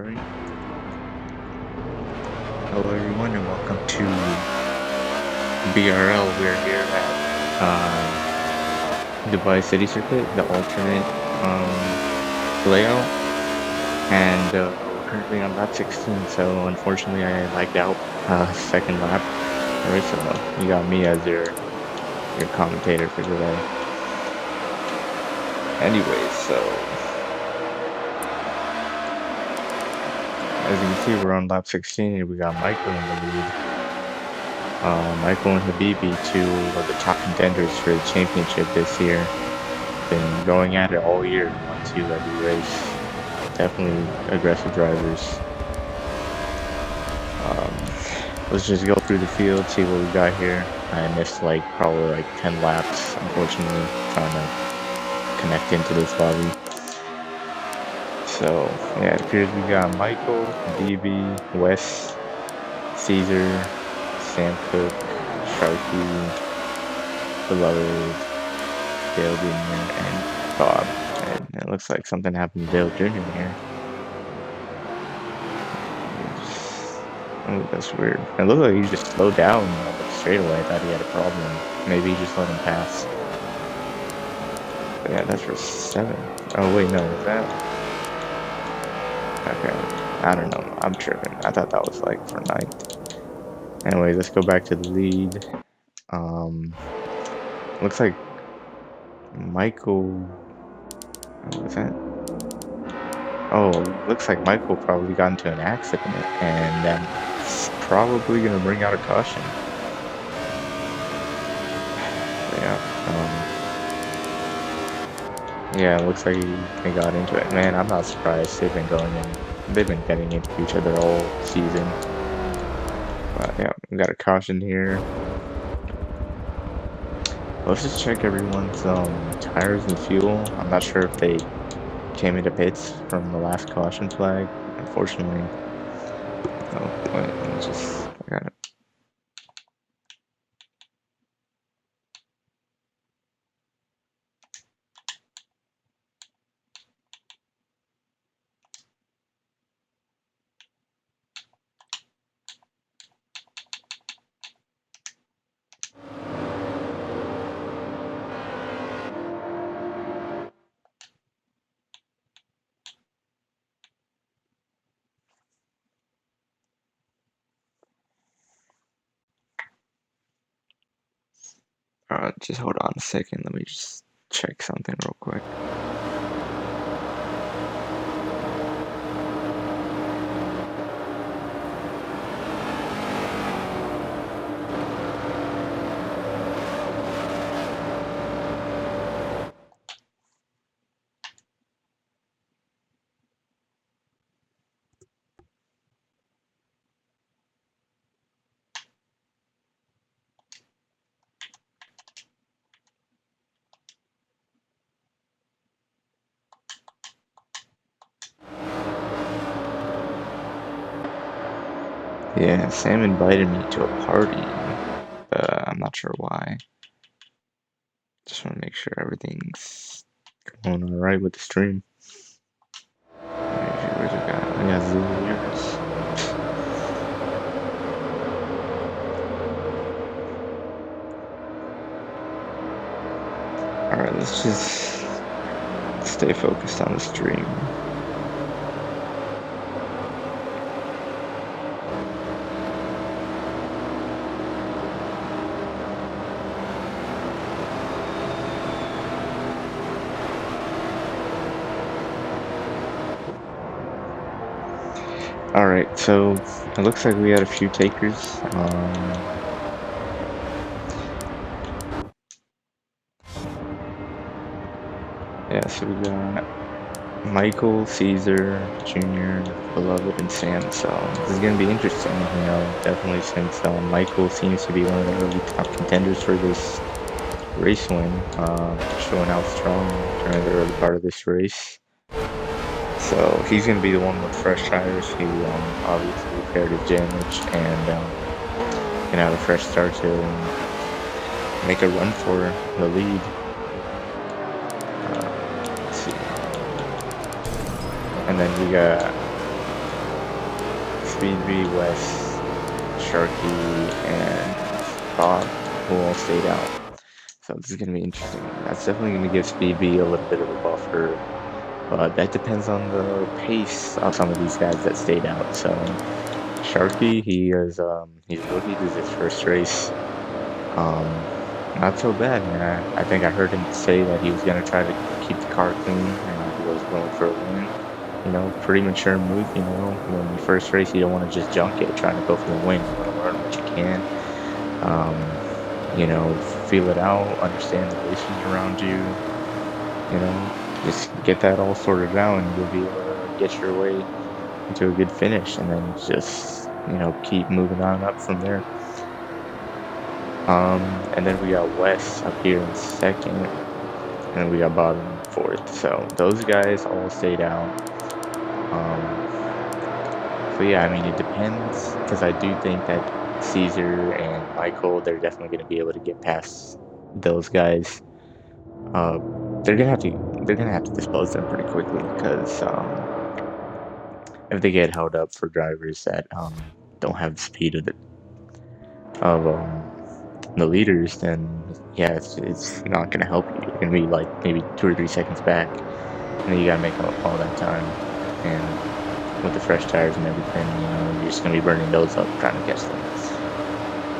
Alright. Hello everyone and welcome to BRL. We're here at Dubai City Circuit, the alternate layout. And we're currently on lap 16, so unfortunately I lagged out second lap. Alright, so you got me as your commentator for today. Anyways, so as you can see, we're on lap 16 and we got Michael in the lead. Michael and Habibi, two of the top contenders for the championship this year. Been going at it all year, 1-2 every race. Definitely aggressive drivers. Let's just go through the field, see what we got here. I missed probably 10 laps, unfortunately, trying to connect into this lobby. So yeah, it appears we got Michael, Habibi, Wes, Caesar, Sam Cook, Sharky, Beloved, Dale Jr., and Bob. And it looks like something happened to Dale Jr. here. Oh, that's weird. It looked like he just slowed down straight away. I thought he had a problem. Maybe he just let him pass. But yeah, that's for 7. Oh wait, no, is that? Okay, I don't know. I'm tripping. I thought that was for 9th. Anyway, let's go back to the lead. Looks like Michael. What was that? Oh, looks like Michael probably got into an accident, and that's probably gonna bring out a caution. Yeah, it looks like they got into it. Man, I'm not surprised. They've been getting into each other all season. But yeah, we got a caution here. Let's just check everyone's tires and fuel. I'm not sure if they came into pits from the last caution flag, unfortunately. Oh, wait, let me just, I got it. Just hold on a second. Let me just check something real quick. Yeah, Sam invited me to a party, but I'm not sure why. Just want to make sure everything's going alright with the stream. Where's it got? I got Zoo's. Alright, let's just stay focused on the stream. Alright, so it looks like we had a few takers. Yeah, so we got Michael, Caesar, Jr., Beloved, and Sam. So this is going to be interesting, definitely since Michael seems to be one of the early top contenders for this race win, showing out strong during the early part of this race. So he's going to be the one with fresh tires who obviously repaired his damage and can have a fresh start to make a run for the lead. Let's see. And then we got Speedby, Wes, Sharky, and Bob, who all stayed out. So this is going to be interesting. That's definitely going to give Speedby a little bit of a buffer, but that depends on the pace of some of these guys that stayed out. So Sharky, he's rookie. This is his first race. Not so bad, man. I think I heard him say that he was going to try to keep the car clean and he was going for a win. You know, pretty mature move, you know. When you first race, you don't want to just junk it, trying to go for the win. You want to learn what you can. You know, feel it out, understand the races around you. You know, just get that all sorted out and you'll be able to get your way into a good finish and then just, you know, keep moving on up from there. And then we got Wes up here in second, and then we got Bob in fourth. So those guys all stayed out. So yeah, I mean, it depends, because I do think that Caesar and Michael, they're definitely going to be able to get past those guys. They're gonna have to dispose them pretty quickly, because if they get held up for drivers that don't have the speed of the leaders, then yeah, it's not gonna help you. You're gonna be like maybe 2 or 3 seconds back, and then you gotta make up all that time. And with the fresh tires and everything, you know, you're just gonna be burning those up trying to catch them.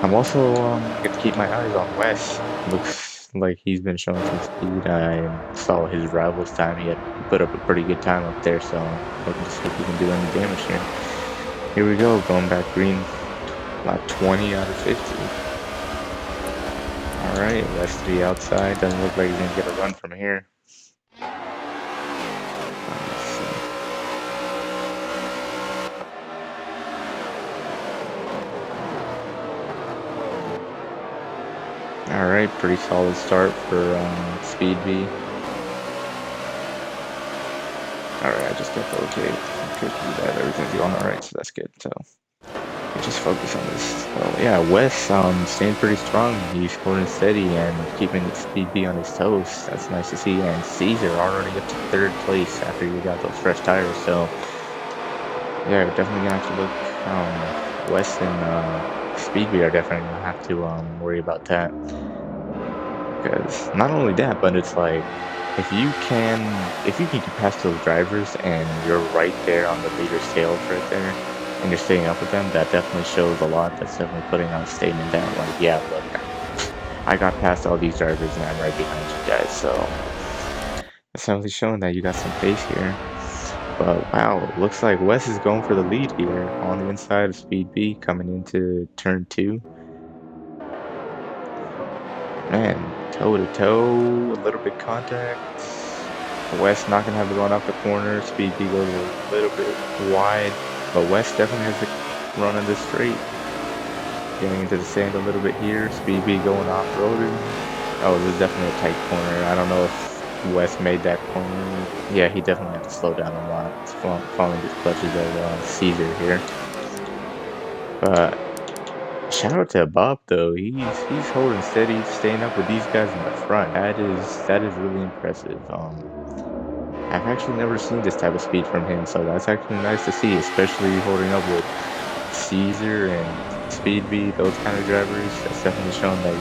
I'm also going to keep my eyes on Wes. Looks like he's been showing some speed. I saw his rivals time. He had put up a pretty good time up there, so looking to see if he can do any damage here. Here we go, going back green, about 20 out of 50. Alright, Wes to the outside. Doesn't look like he's going to get a run from here. Alright, pretty solid start for Speedby. Alright, I just got the okay. Everything's going alright, so that's good. So just focus on this. So yeah, Wes staying pretty strong. He's holding steady and keeping Speedby on his toes. That's nice to see. And Caesar already up to 3rd place after you got those fresh tires. So yeah, we're definitely gonna have to look. Wes and Speedby are definitely gonna have to worry about that. Because not only that, but it's like if you can get past those drivers and you're right there on the leader's tail right there, and you're staying up with them, that definitely shows a lot. That's definitely putting out a statement that, like, yeah, look, I got past all these drivers and I'm right behind you guys. So it's definitely showing that you got some pace here. But wow, looks like Wes is going for the lead here on the inside of Speedby coming into turn 2. Man, toe to toe, a little bit contact. Wes not gonna have to run up the corner. Speedby goes a little bit wide, but Wes definitely has to run in this straight. Getting into the sand a little bit here. Speedby going off-roading. Oh, this is definitely a tight corner. I don't know if Wes made that corner. Yeah, he definitely had to slow down a lot. It's following the clutches of Caesar here. But shout out to Bob though. He's holding steady, staying up with these guys in the front. That is really impressive. I've actually never seen this type of speed from him, so that's actually nice to see, especially holding up with Caesar and Speedby, those kind of drivers. That's definitely showing that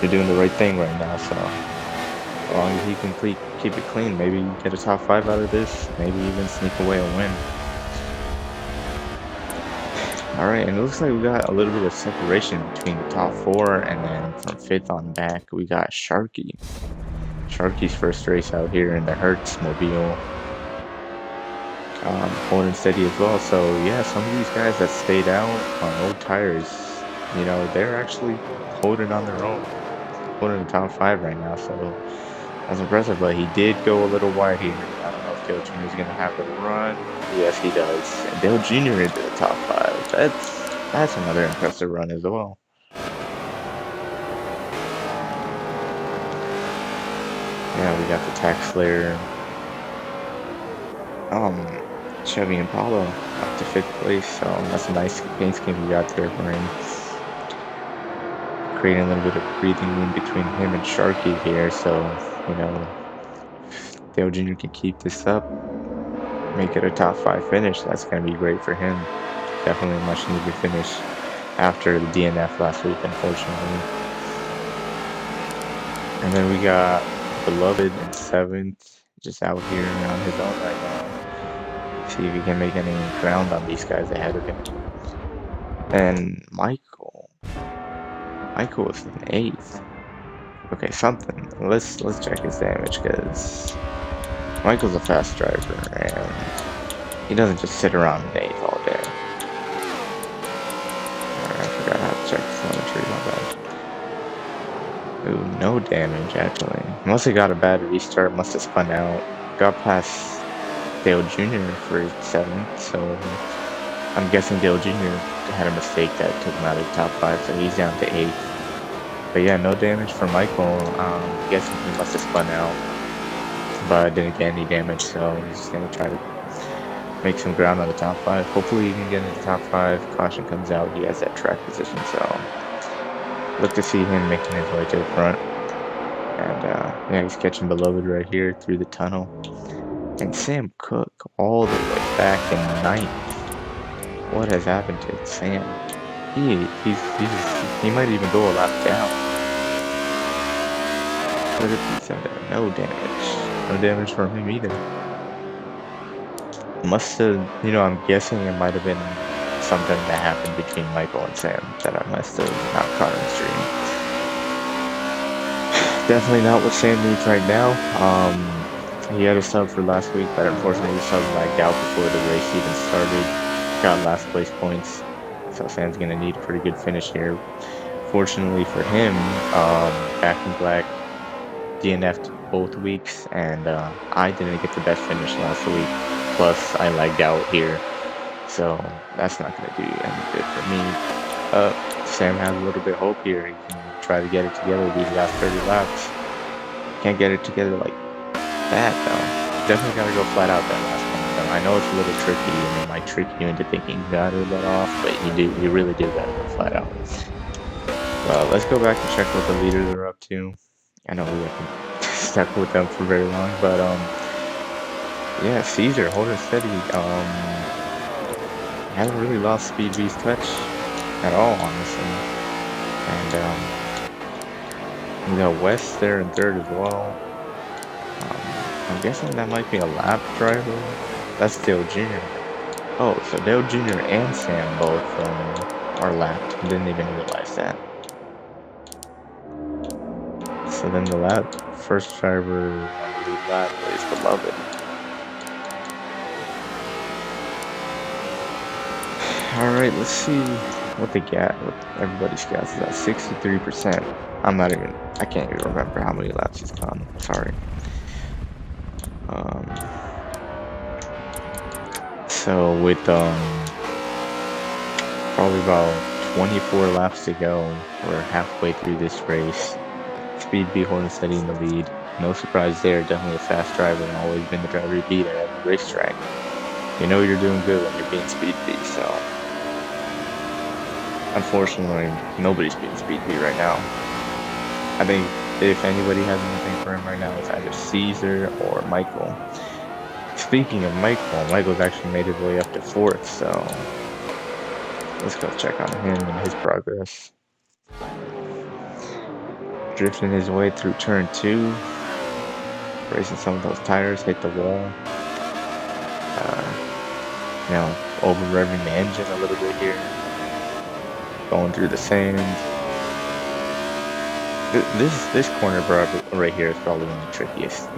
you're doing the right thing right now. So as long as he can keep it clean, maybe get a top 5 out of this, maybe even sneak away a win. Alright, and it looks like we got a little bit of separation between the top 4, and then from 5th on back, we got Sharky. Sharky's first race out here in the Hertz Mobile. Holding steady as well. So yeah, some of these guys that stayed out on old tires, you know, they're actually holding on their own. Holding the top 5 right now, so that's impressive. But he did go a little wide here. I don't know if Dale Jr. is going to have the run. Yes, he does. And Dale Jr. into the top 5. That's another impressive run as well. Yeah, we got the Tax Slayer. Chevy Impala up to 5th place. So that's a nice paint scheme we got there for him. Creating a little bit of breathing room between him and Sharky here. So, you know, Dale Jr. can keep this up. make it a top 5 finish. That's going to be great for him. Definitely a much needed finish after the DNF last week, unfortunately. And then we got Beloved in 7th, just out here on his own right now. See if he can make any ground on these guys ahead of him. And Michael was in 8th. Okay, something. Let's check his damage, because Michael's a fast driver and he doesn't just sit around in 8th all day. Alright, I forgot how to check the telemetry, my bad. Ooh, no damage actually. Must have got a bad restart, must have spun out. Got past Dale Jr. for 7th, so I'm guessing Dale Jr. had a mistake that took him out of the top 5, so he's down to 8th. But yeah, no damage for Michael. Guessing he must have spun out, but didn't get any damage, so he's just gonna try to make some ground on the top 5. Hopefully he can get into the top 5. Caution comes out, he has that track position, so look to see him making his way to the front. And yeah, he's catching Beloved right here through the tunnel. And Sam Cook all the way back in 9th. What has happened to Sam? He might even go a lap down. Look at these under. No damage. No damage from him either. Must have, I'm guessing it might have been something that happened between Michael and Sam that I must have not caught on stream. Definitely not what Sam needs right now. He had a sub for last week, but unfortunately the sub lagged out before the race even started. Got last place points, so Sam's gonna need a pretty good finish here. Fortunately for him, Back in Black DNF'd both weeks, and I didn't get the best finish last week. Plus, I lagged out here, so that's not gonna do any good for me. Sam has a little bit of hope here. He can try to get it together these last 30 laps. Can't get it together like that though. Definitely gotta go flat out that last one though. I know it's a little tricky and it might trick you into thinking you gotta let off, but you really do gotta go flat out. Well, let's go back and check what the leaders are up to. I know we haven't stuck with them for very long, but yeah, Caesar holding steady. Hasn't really lost Speed B's touch at all, honestly. And we got West there in 3rd as well. I'm guessing that might be a lap driver. That's Dale Jr. Oh, so Dale Jr. and Sam both are lapped. Didn't even realize that. So then the first driver on the lead lap is Beloved. Alright, let's see what everybody's gas is at. 63%. I can't even remember how many laps he's gone. Sorry. So with probably about 24 laps to go, we're halfway through this race. Speed B holding steady in the lead. No surprise there, definitely a fast driver and always been the driver you beat at every racetrack. You know you're doing good when you're beating Speed B, so unfortunately nobody's beating Speed B right now. I think if anybody has anything for him right now, it's either Caesar or Michael. Speaking of Michael's actually made his way up to 4th, so let's go check on him and his progress. Drifting his way through turn 2, racing some of those tires, hit the wall. Over revving the engine a little bit here, going through the sand. This corner right here is probably one of the trickiest.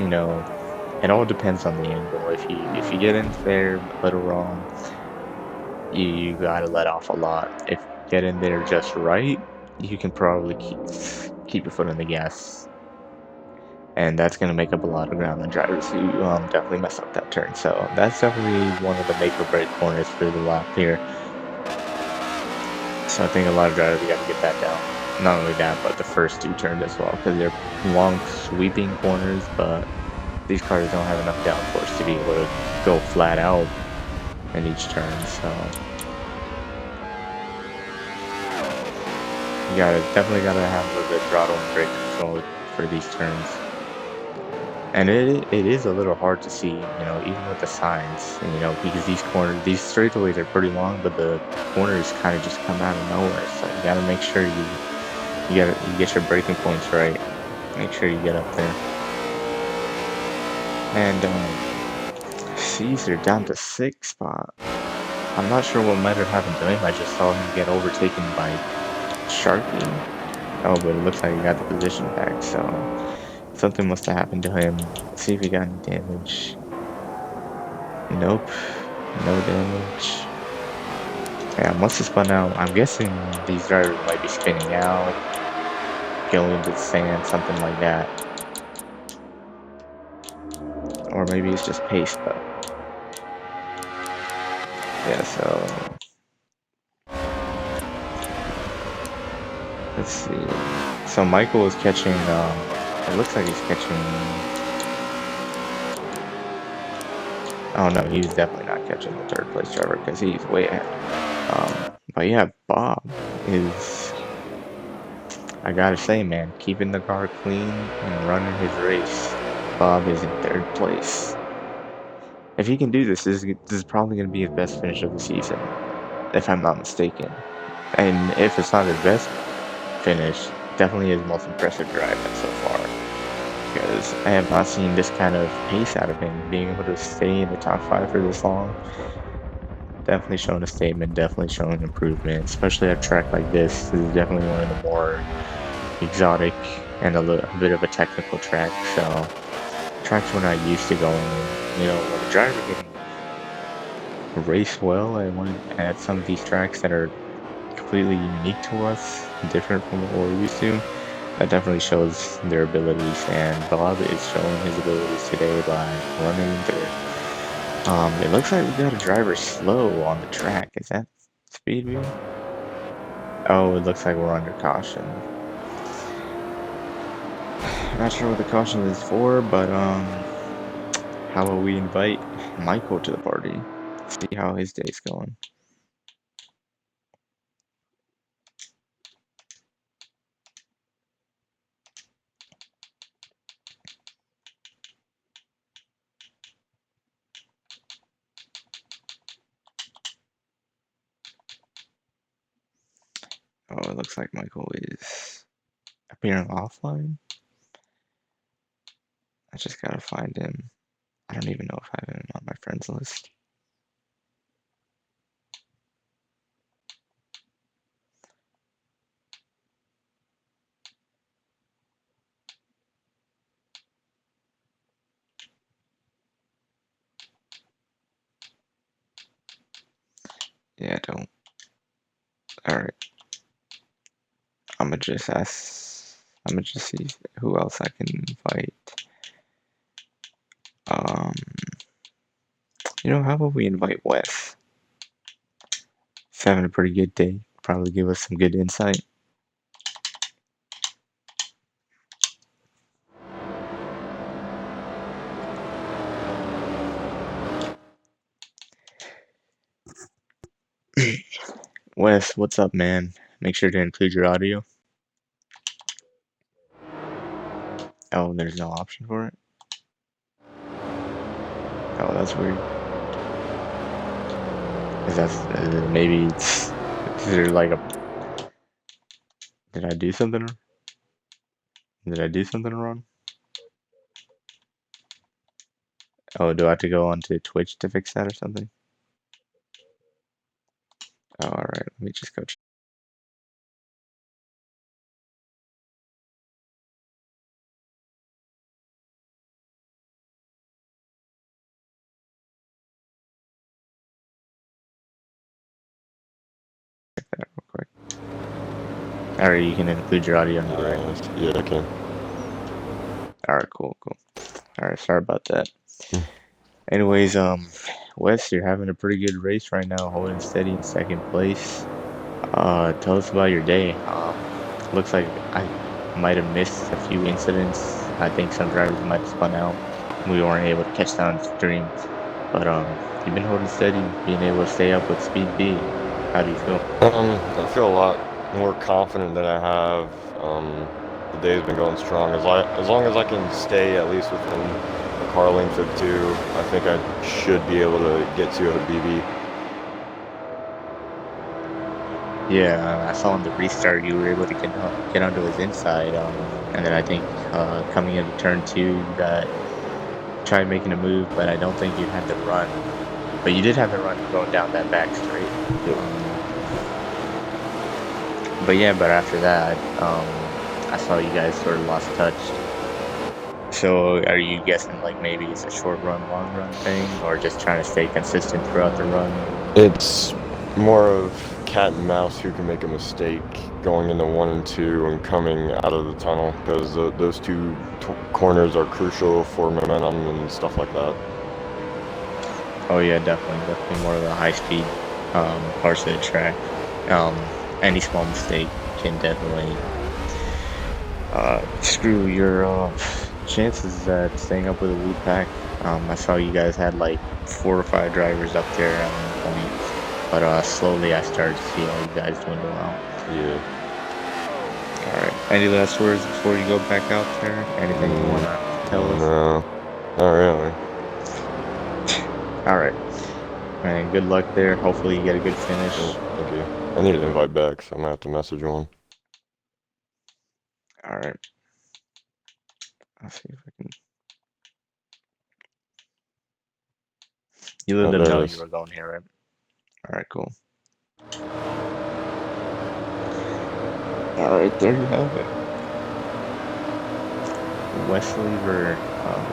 It all depends on the angle. If you get into there a little wrong, you gotta let off a lot. If you get in there just right, you can probably keep your foot on the gas, and that's gonna make up a lot of ground on drivers who definitely mess up that turn. So that's definitely one of the make or break corners for the lap here. So I think a lot of drivers got to get that down. Not only that, but the first 2 turns as well, because they're long sweeping corners, but these cars don't have enough downforce to be able to go flat out in each turn. So you definitely gotta have a little bit of throttle and brake control for these turns. And it is a little hard to see, you know, even with the signs, and, you know, because these straightaways are pretty long, but the corners kind of just come out of nowhere. So you gotta make sure you get your braking points right. Make sure you get up there. And Caesar down to 6th spot. I'm not sure what might have happened to him. I just saw him get overtaken by Sharky. Oh, but it looks like he got the position back, so something must have happened to him. Let's see if he got any damage. Nope, no damage. Yeah, must have spun out. I'm guessing these drivers might be spinning out, going into the sand, something like that. Or maybe it's just pace, but yeah, so let's see. So Michael is catching, it looks like he's catching, oh no, he's definitely not catching the 3rd place driver because he's way ahead. But yeah, Bob is, I gotta say, man, keeping the car clean and running his race. Bob is in 3rd place. If he can do this, this is probably going to be his best finish of the season, if I'm not mistaken. And if it's not his best finish, definitely his most impressive drive so far. Because I have not seen this kind of pace out of him, being able to stay in the top 5 for this long. Definitely showing a statement, definitely showing improvement, especially at a track like this. This is definitely one of the more exotic and a bit of a technical track, so tracks we're not used to going in. You know, when a driver can race well at some of these tracks that are completely unique to us, different from what we're used to, that definitely shows their abilities, and Bob is showing his abilities today by running through. It looks like we got a driver slow on the track. Is that speed view? Oh, it looks like we're under caution. Not sure what the caution is for, but how about we invite Michael to the party? See how his day's going. Oh, it looks like Michael is appearing offline. I just gotta find him. I don't even know if I have him on my friends list. Yeah, I don't. Alright. I'm gonna just see who else I can invite. You know, how about we invite Wes? He's having a pretty good day. Probably give us some good insight. Wes, what's up, man? Make sure to include your audio. Oh, there's no option for it? Oh, that's weird. Is that maybe it's, is there like a, did I do something? Did I do something wrong? Oh, do I have to go onto Twitch to fix that or something? Oh, alright, let me just go check. That real quick. Alright, you can include your audio now, right? Yeah, I can. Alright, cool. Alright, sorry about that. Anyways, Wes, you're having a pretty good race right now, holding steady in 2nd place. Tell us about your day. Looks like I might have missed a few incidents. I think some drivers might have spun out. We weren't able to catch that on stream. But you've been holding steady, being able to stay up with Speed B. How do you feel? I feel a lot more confident than I have the day's been going strong. As long as I can stay at least within a car length of 2, I think I should be able to get to a BB. Yeah, I saw on the restart you were able to get onto his inside, and then I think coming into turn 2 you got tried making a move, but I don't think you had the run. But you did have the run going down that back straight. Yep. But yeah, but after that, I saw you guys sort of lost touch. So are you guessing like maybe it's a short run, long run thing, or just trying to stay consistent throughout the run? It's more of cat and mouse who can make a mistake going into 1 and 2 and coming out of the tunnel, because those two corners are crucial for momentum and stuff like that. Oh yeah, definitely more of the high speed parts of the track. Any small mistake can definitely screw your chances at staying up with a lead pack. I saw you guys had like 4 or 5 drivers up there at one point, but slowly I started to see all you guys dwindle out. Yeah. Alright, any last words before you go back out there? Anything you want to tell us? No, not really. Alright, and good luck there. Hopefully you get a good finish. Thank you. I need an invite back, so I'm gonna have to message one. Alright. I'll see if I can. You let them know you were going here, right? Alright, cool. Alright, there you have it. Wesley for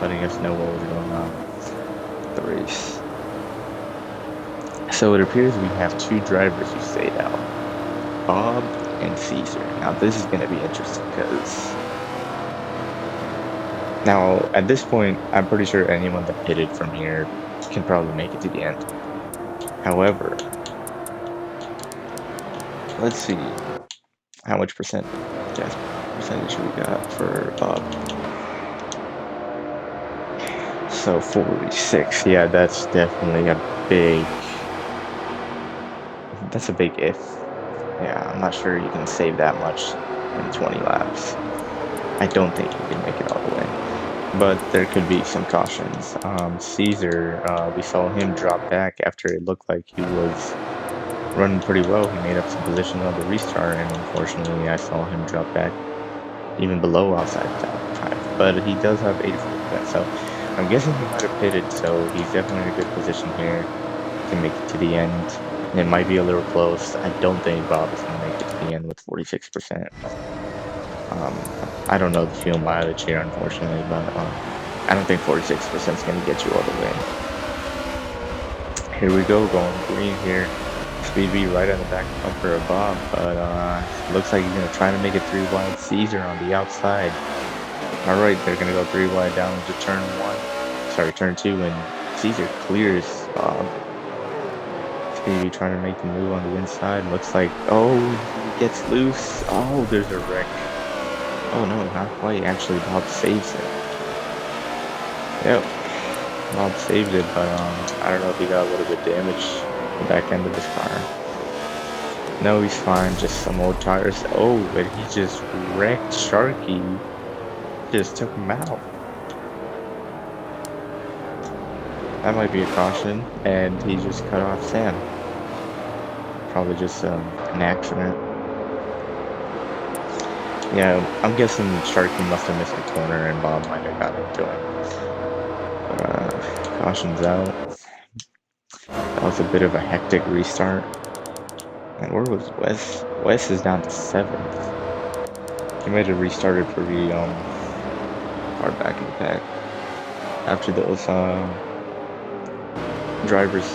letting us know what was going on with the race. So it appears we have 2 drivers who stayed out, Bob and Caesar. Now this is going to be interesting because now at this point I'm pretty sure anyone that pitted from here can probably make it to the end. However, let's see how much percentage we got for Bob. So 46, yeah, that's definitely a big if. Yeah, I'm not sure you can save that much in 20 laps. I don't think you can make it all the way, but there could be some cautions. Caesar, we saw him drop back after it looked like he was running pretty well. He made up some position on the restart, and unfortunately I saw him drop back even below outside time. But he does have 84%, so I'm guessing he might have pitted, so he's definitely in a good position here to make it to the end. It might be a little close. I don't think Bob is going to make it to the end with 46%. I don't know the fuel mileage here, unfortunately, but I don't think 46% is going to get you all the way. Here we go, going green here. Speed B right on the back bumper of Bob, but looks like he's going to try to make it 3 wide. Caesar on the outside. Alright, they're going to go 3 wide down into turn 2, and Caesar clears Bob. Speed B trying to make the move on the inside. Looks like, oh, he gets loose. Oh, there's a wreck. Oh no, not quite. Actually, Bob saves it. Yep, Bob saved it, but I don't know if he got a little bit damaged in the back end of his car. No, he's fine. Just some old tires. Oh, but he just wrecked Sharky. Just took him out. That might be a caution, and he just cut off Sam. Probably just an accident. Yeah, I'm guessing Sharky must have missed the corner and Bob might have got into him. But, caution's out. That was a bit of a hectic restart. And where was Wes? Wes is down to 7th. He might have restarted pretty far back in the pack. After those drivers.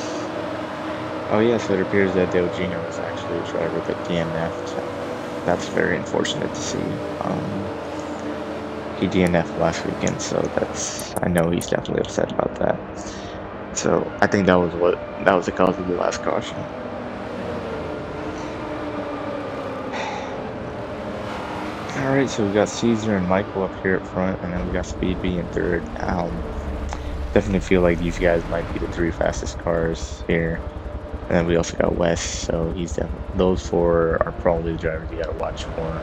Oh yeah, so it appears that Dale Gino was actually a driver that DNF'd. That's very unfortunate to see. He DNF'd last weekend, so I know he's definitely upset about that. So I think that was the cause of the last caution. Alright, so we got Caesar and Michael up here at front, and then we got Speed B in 3rd. Definitely feel like these guys might be the 3 fastest cars here. And then we also got Wes, so he's definitely, those 4 are probably the drivers you gotta watch for.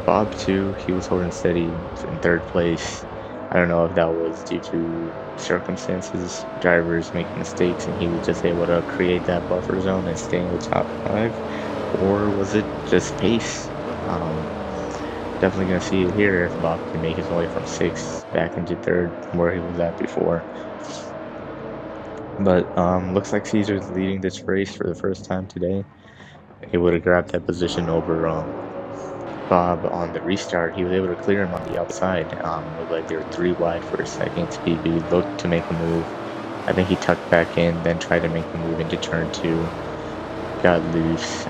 Bob too, he was holding steady in third place. I don't know if that was due to circumstances, drivers making mistakes, and he was just able to create that buffer zone and stay in the top 5, or was it just pace? Definitely going to see it here if Bob can make his way from 6th back into 3rd, where he was at before. But looks like Caesar's leading this race for the first time today. Able to grab that position over Bob on the restart. He was able to clear him on the outside. Looked like they were 3 wide for a second. Speedby looked to make a move. I think he tucked back in, then tried to make the move into turn 2. Got loose.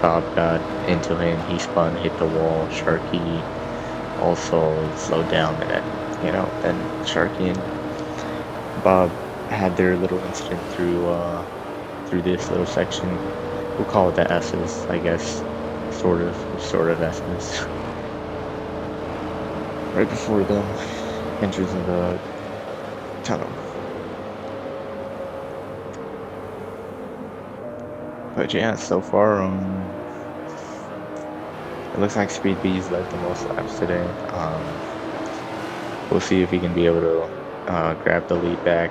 Bob got into him. He spun, hit the wall. Sharky also slowed down, and then Sharky and Bob had their little incident through this little section. We'll call it the S's, I guess. Sort of S's. Right before the entrance of the tunnel. But yeah, so far, it looks like Speedbee's led the most laps today. We'll see if he can be able to grab the lead back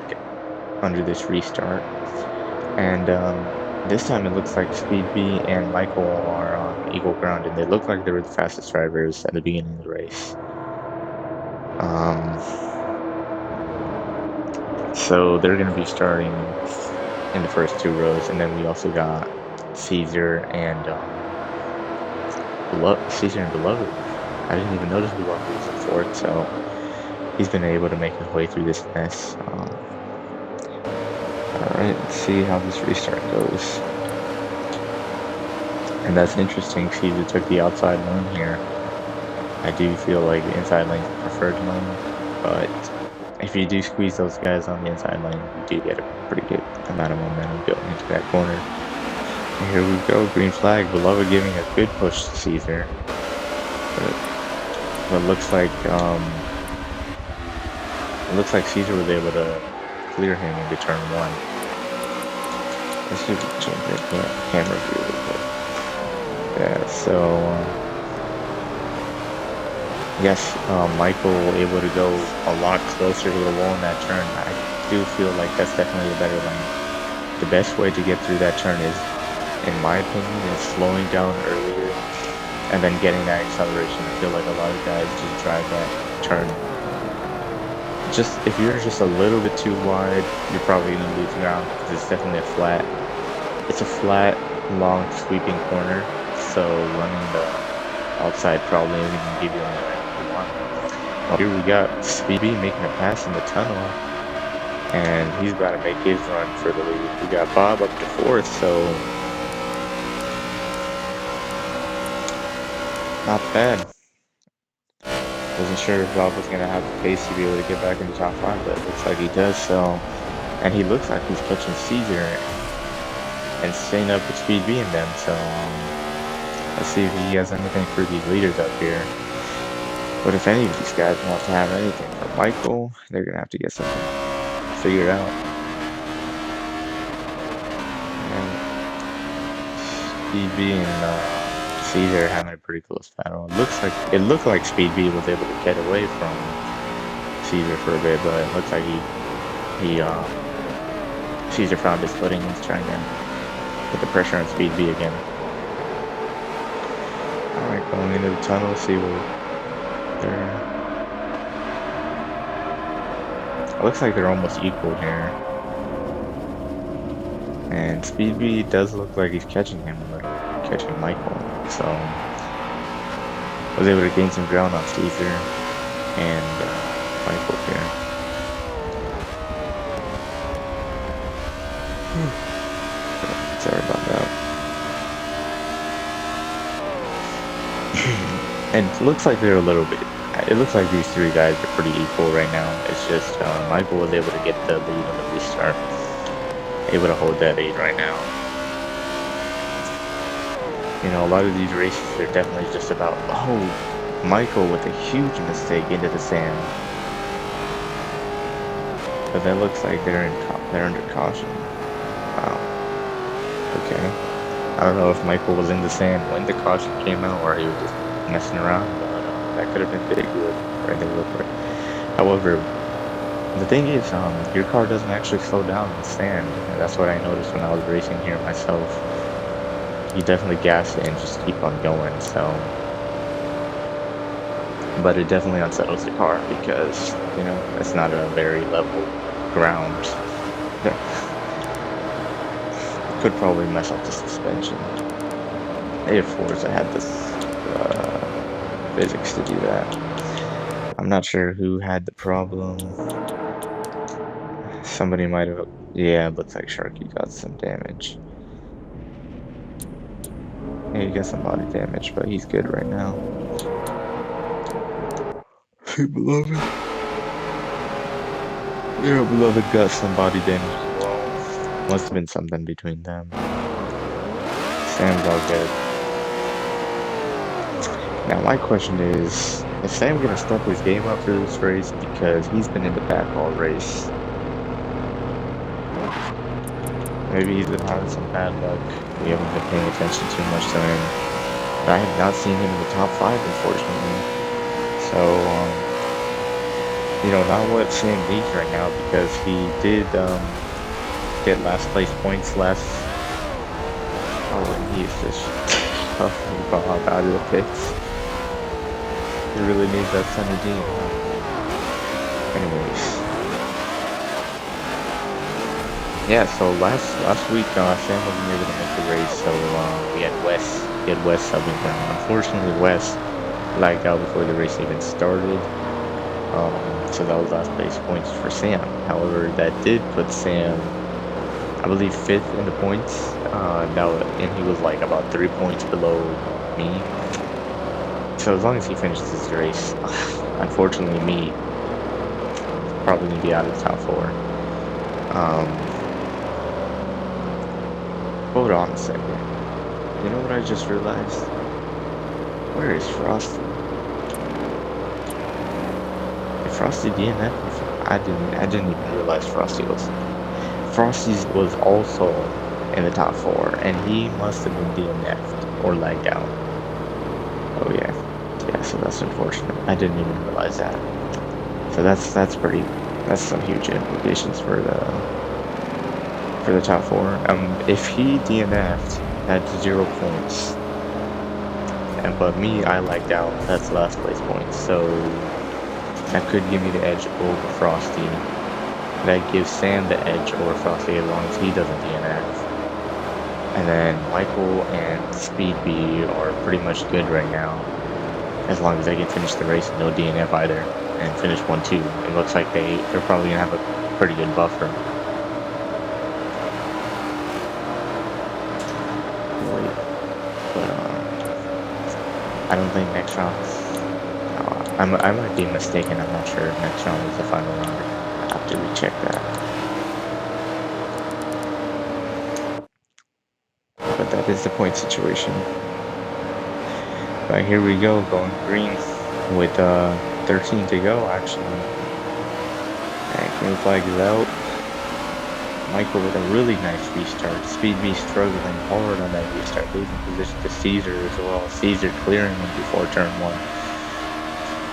under this restart. And this time it looks like Speedbee and Michael are on equal ground, and they look like they were the fastest drivers at the beginning of the race. So they're going to be starting in the first 2 rows, and then we also got Caesar and Beloved. I didn't even notice Beloved was in 4th, so he's been able to make his way through this mess. Alright, let's see how this restart goes. And that's interesting, Caesar took the outside lane here. I do feel like the inside lane is the preferred lane, but if you do squeeze those guys on the inside lane, you do get a pretty good amount of momentum going into that corner. And here we go, green flag. Beloved giving a good push to Caesar. But it looks like Caesar was able to clear him into turn 1. Let's see if we can change that camera view real quick. Yeah, so yes, Michael able to go a lot closer to the wall in that turn. I do feel like that's definitely a better lane. The best way to get through that turn is, in my opinion, is slowing down earlier and then getting that acceleration. I feel like a lot of guys just drive that turn. If you're just a little bit too wide, you're probably gonna lose ground because it's definitely a flat. It's a flat, long, sweeping corner. So running the outside probably isn't gonna give you any you want. Well, here we got Speedy making a pass in the tunnel, and he's about to make his run for the lead. We got Bob up to 4th, so not bad. Wasn't sure if Bob was gonna have the pace to be able to get back into top 5, but it looks like he does. So, and he looks like he's catching Caesar and staying up with Speed B and them. So let's see if he has anything for these leaders up here. But if any of these guys want to have anything for Michael, they're gonna have to get something figured out. And Speed B and Caesar having a pretty close battle. It looked like Speed B was able to get away from Caesar for a bit, but it looks like Caesar found his footing and is trying to put the pressure on Speed B again. Alright, going into the tunnel, see what they're... It looks like they're almost equal here. And Speed B does look like he's catching him, but catching Michael. So, was able to gain some ground on Caesar and Michael here. Sorry about that. And it looks like they're a little bit. It looks like these 3 guys are pretty equal right now. It's just Michael was able to get the lead on the restart. Able to hold that lead right now. You know, a lot of these races are definitely just about, oh, Michael with a huge mistake into the sand. But that looks like they're under caution. Wow. Okay. I don't know if Michael was in the sand when the caution came out, or he was just messing around, but that could have been big right there real quick. However, the thing is, your car doesn't actually slow down in sand. And that's what I noticed when I was racing here myself. You definitely gas it and just keep on going, so. But it definitely unsettles the car because, you know, it's not a very level ground. Could probably mess up the suspension. If Forza had this physics to do that. I'm not sure who had the problem. Somebody might have. Yeah, it looks like Sharky got some damage. Yeah, he got some body damage, but he's good right now. Hey, beloved. Yeah, beloved got some body damage as well. Must have been something between them. Sam's all good. Now my question is Sam gonna step his game up for this race because he's been in the back all race? Maybe he's been having some bad luck. We haven't been paying attention too much to him. But I have not seen him in the top 5, unfortunately. So, you know, not what Sam needs right now because he did get last place points last. Oh, and he is just shuffling Bob out of the pits. He really needs that center D. Anyways. Yeah, so last week Sam wasn't able to make the race, so we had Wes subbing for him. Unfortunately, Wes lagged out before the race even started, so that was last place points for Sam. However, that did put Sam, I believe, 5th in the points. And he was like about 3 points below me. So as long as he finishes his race, unfortunately, me probably gonna be out of the top 4. Hold on a second. You know what I just realized? Where is Frosty? Did Frosty DNF? I didn't even realize Frosty was also in the top 4, and he must have been DNF'd or lagged out. Oh yeah. Yeah, so that's unfortunate. I didn't even realize that. So that's some huge implications for the top 4. If he DNF'd, that's 0 points. But me, I lagged out. That's last place points. So that could give me the edge over Frosty. That gives Sam the edge over Frosty as long as he doesn't DNF. And then Michael and Speed B are pretty much good right now. As long as they can finish the race and no DNF either. And finish 1-2. It looks like they're probably going to have a pretty good buffer. I don't think next round. I might be mistaken. I'm not sure if next round is the final round. I have to recheck that. But that is the point situation. But here we go, going green with 13 to go. Actually, and green flag is out. Michael with a really nice restart. Speed B struggling hard on that restart, losing position to Caesar as well. Caesar clearing him before turn 1.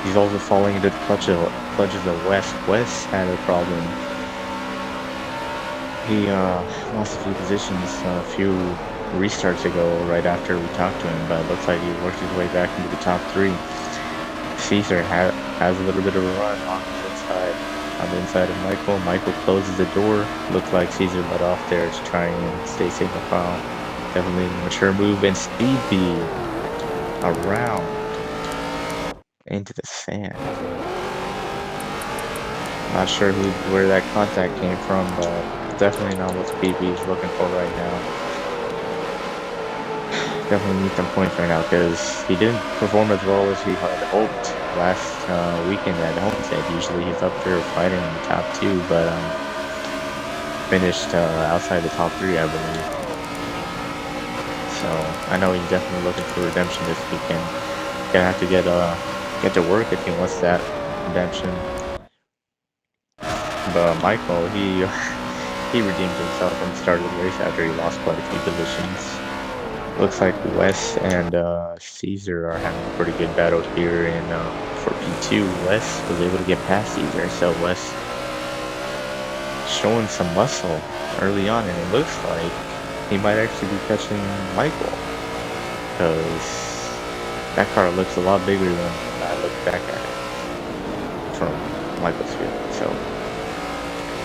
He's also falling into the clutches of West. West had a problem. He lost a few positions a few restarts ago right after we talked to him, but it looks like he worked his way back into the top 3. Caesar has a little bit of a run on the inside. On the inside of Michael. Michael closes the door. Looked like Caesar let off there to try and stay safe and foul. Definitely a mature move. And Speed B around into the sand. Not sure where that contact came from, but definitely not what Speed B is looking for right now. Definitely need some points right now because he didn't perform as well as he had hoped last weekend at Homestead. Usually he's up there fighting in the top 2, but finished outside the top 3, I believe. So I know he's definitely looking for redemption this weekend. Gonna have to get to work if he wants that redemption. But Michael, he redeemed himself from the start of the race after he lost quite a few positions. Looks like Wes and Caesar are having a pretty good battle here, and for P2, Wes was able to get past Caesar, so Wes showing some muscle early on, and it looks like he might actually be catching Michael, because that car looks a lot bigger than when I look back at it from Michael's view. So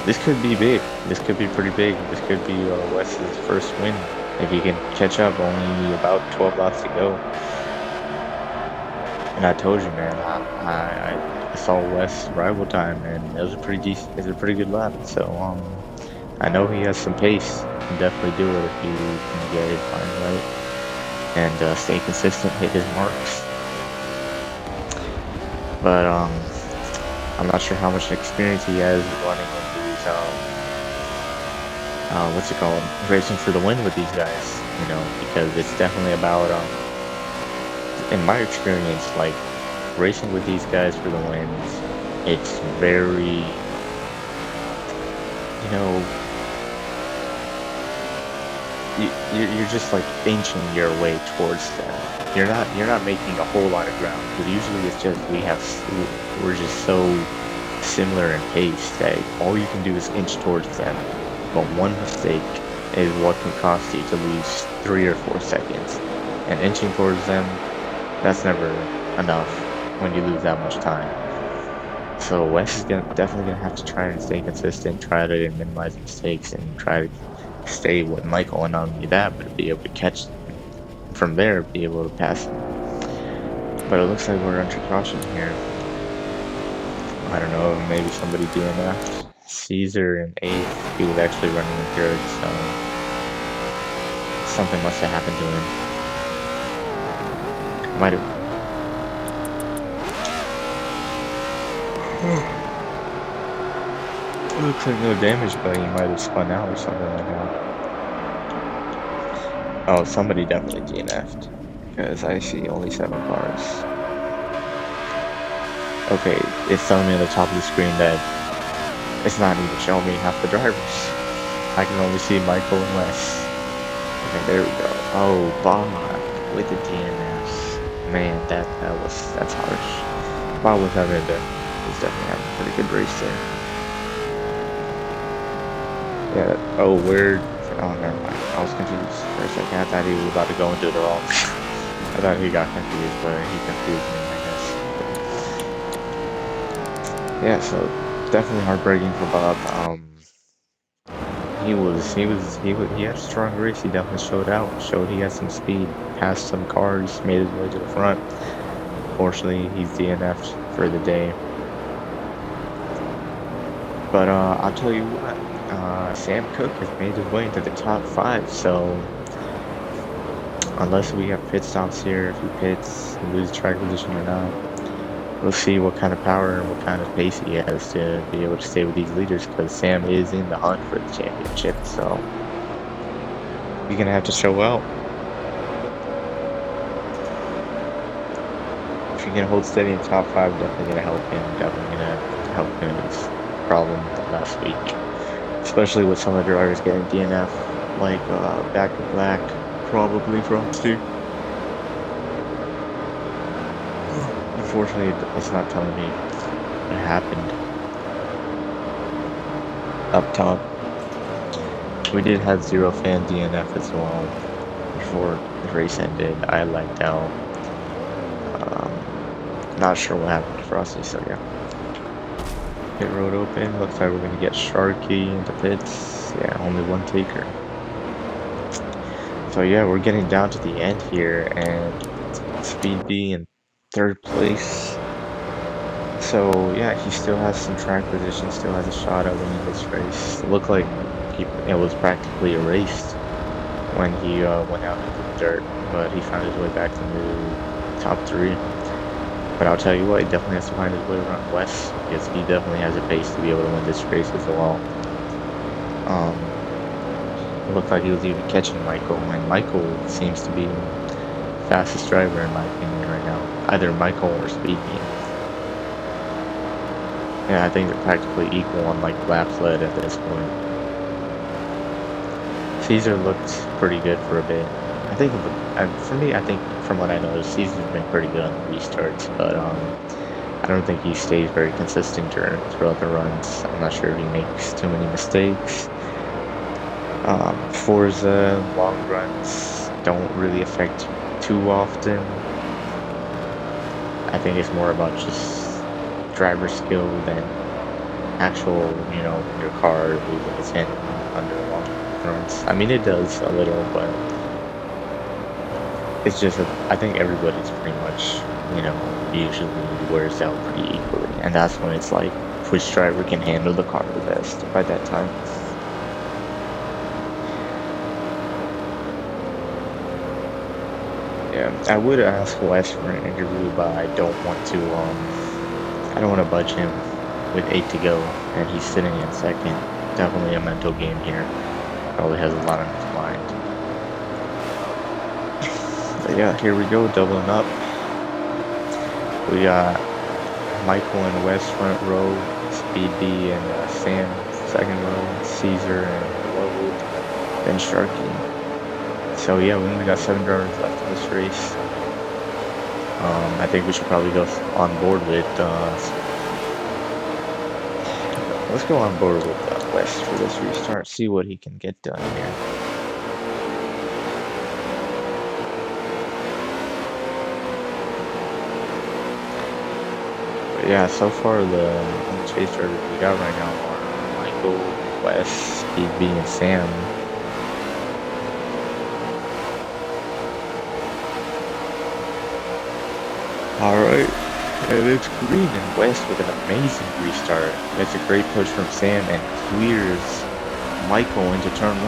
this could be big. This could be pretty big. This could be Wes's first win. If he can catch up, only about 12 laps to go. And I told you, man, I saw Wes rival time, and it was a pretty decent, it was a pretty good lap. So I know he has some pace. He can definitely do it if he can get his mind right and stay consistent, hit his marks. But I'm not sure how much experience he has running in these what's it called, racing for the win with these guys, you know, because it's definitely about, in my experience, like, racing with these guys for the wins, it's very, you know, you're just, like, inching your way towards them. You're not making a whole lot of ground, because usually it's just, we're just so similar in pace that all you can do is inch towards them. But one mistake is what can cost you to lose 3 or 4 seconds. And inching towards them, that's never enough when you lose that much time. So Wes is definitely gonna have to try and stay consistent, try to minimize mistakes, and try to stay with Michael, and not only that, but be able to catch them. From there, be able to pass him. But it looks like we're under caution here. I don't know, maybe somebody DNF'd. Caesar in 8th, he was actually running in 3rd, so something must have happened to him. Might have. Looks like no damage, but he might have spun out or something like that. Oh, somebody definitely DNF'd, because I see only 7 cars. Okay, it's telling me on the top of the screen that it's not even showing me half the drivers. I can only see Michael and Wes. Okay, there we go. Oh, Bob with the DNFs. Man, that's harsh. Bob was definitely having a pretty good race there. Yeah. Oh, never mind. I was confused for a second. I thought he was about to go into the wrong. I thought he got confused, but he confused me, I guess. Yeah. So definitely heartbreaking for Bob. He had a strong race. He definitely showed he had some speed, passed some cars, made his way to the front. Fortunately, he's DNF'd for the day. But I'll tell you what, Sam Cook has made his way into the top 5. So unless we have pit stops here, if he pits, lose track position or not, we'll see what kind of power and what kind of pace he has to be able to stay with these leaders, because Sam is in the hunt for the championship, so he's gonna have to show out. If he can hold steady in top 5, definitely gonna help him. Definitely gonna help him in his problem last week, especially with some of the drivers getting DNF, like Back to Black, probably Frosty. Unfortunately, it's not telling me what happened up top. We did have 0 fan DNF as well before the race ended. I lagged out. Not sure what happened to Frosty, so yeah. Pit road open. Looks like we're gonna get Sharky into pits. Yeah, only 1 taker. So yeah, we're getting down to the end here, and Speed B in 3rd place. So yeah, he still has some track position, still has a shot at winning this race. It looked like it was practically erased when he went out into the dirt, but he found his way back to the top 3. But I'll tell you what, he definitely has to find his way around West, because he definitely has a pace to be able to win this race as well. It looked like he was even catching Michael, and Michael seems to be the fastest driver in my opinion right now. Either Michael or Speedy. Yeah, I think they're practically equal on like laps led at this point. Caesar looked pretty good for a bit. I think for me, I think from what I know, the season's been pretty good on the restarts, but I don't think he stays very consistent throughout the runs. I'm not sure if he makes too many mistakes. Forza long runs don't really affect too often. I think it's more about just driver skill than actual, your car losing its hand under long runs. I mean, it does a little, but it's just, I think everybody's pretty much, usually wears out pretty equally. And that's when it's like, which driver can handle the car the best by that time. Yeah, I would ask Wes for an interview, but I don't want to budge him with 8 to go, and he's sitting in second. Definitely a mental game here. Probably has a lot on his mind. But yeah, here we go, doubling up. We got Michael and Wes front row, Speed B and Sam second row, Caesar and Lowood, then Sharky. So yeah, we only got 7 drivers left in this race. I think we should probably go on board with, let's go on board with West for this restart, see what he can get done here. But yeah, so far the chase drivers we got right now are Michael, West, Speed B, and Sam. Alright, and it's Green and West with an amazing restart. Gets a great push from Sam and clears Michael into turn 1.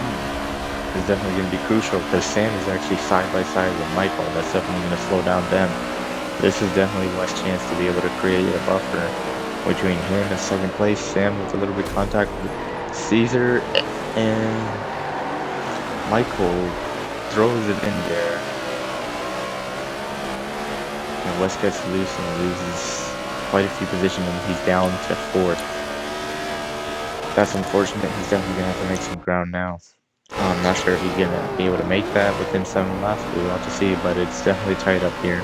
It's definitely going to be crucial because Sam is actually side by side with Michael. That's definitely going to slow down them. This is definitely West's chance to be able to create a buffer between him and second place. Sam with a little bit of contact with Caesar, and Michael throws it in there. And West gets loose and loses quite a few positions, and he's down to 4th. That's unfortunate. He's definitely going to have to make some ground now. I'm not sure if he's going to be able to make that within 7 laps. We'll have to see, but it's definitely tight up here.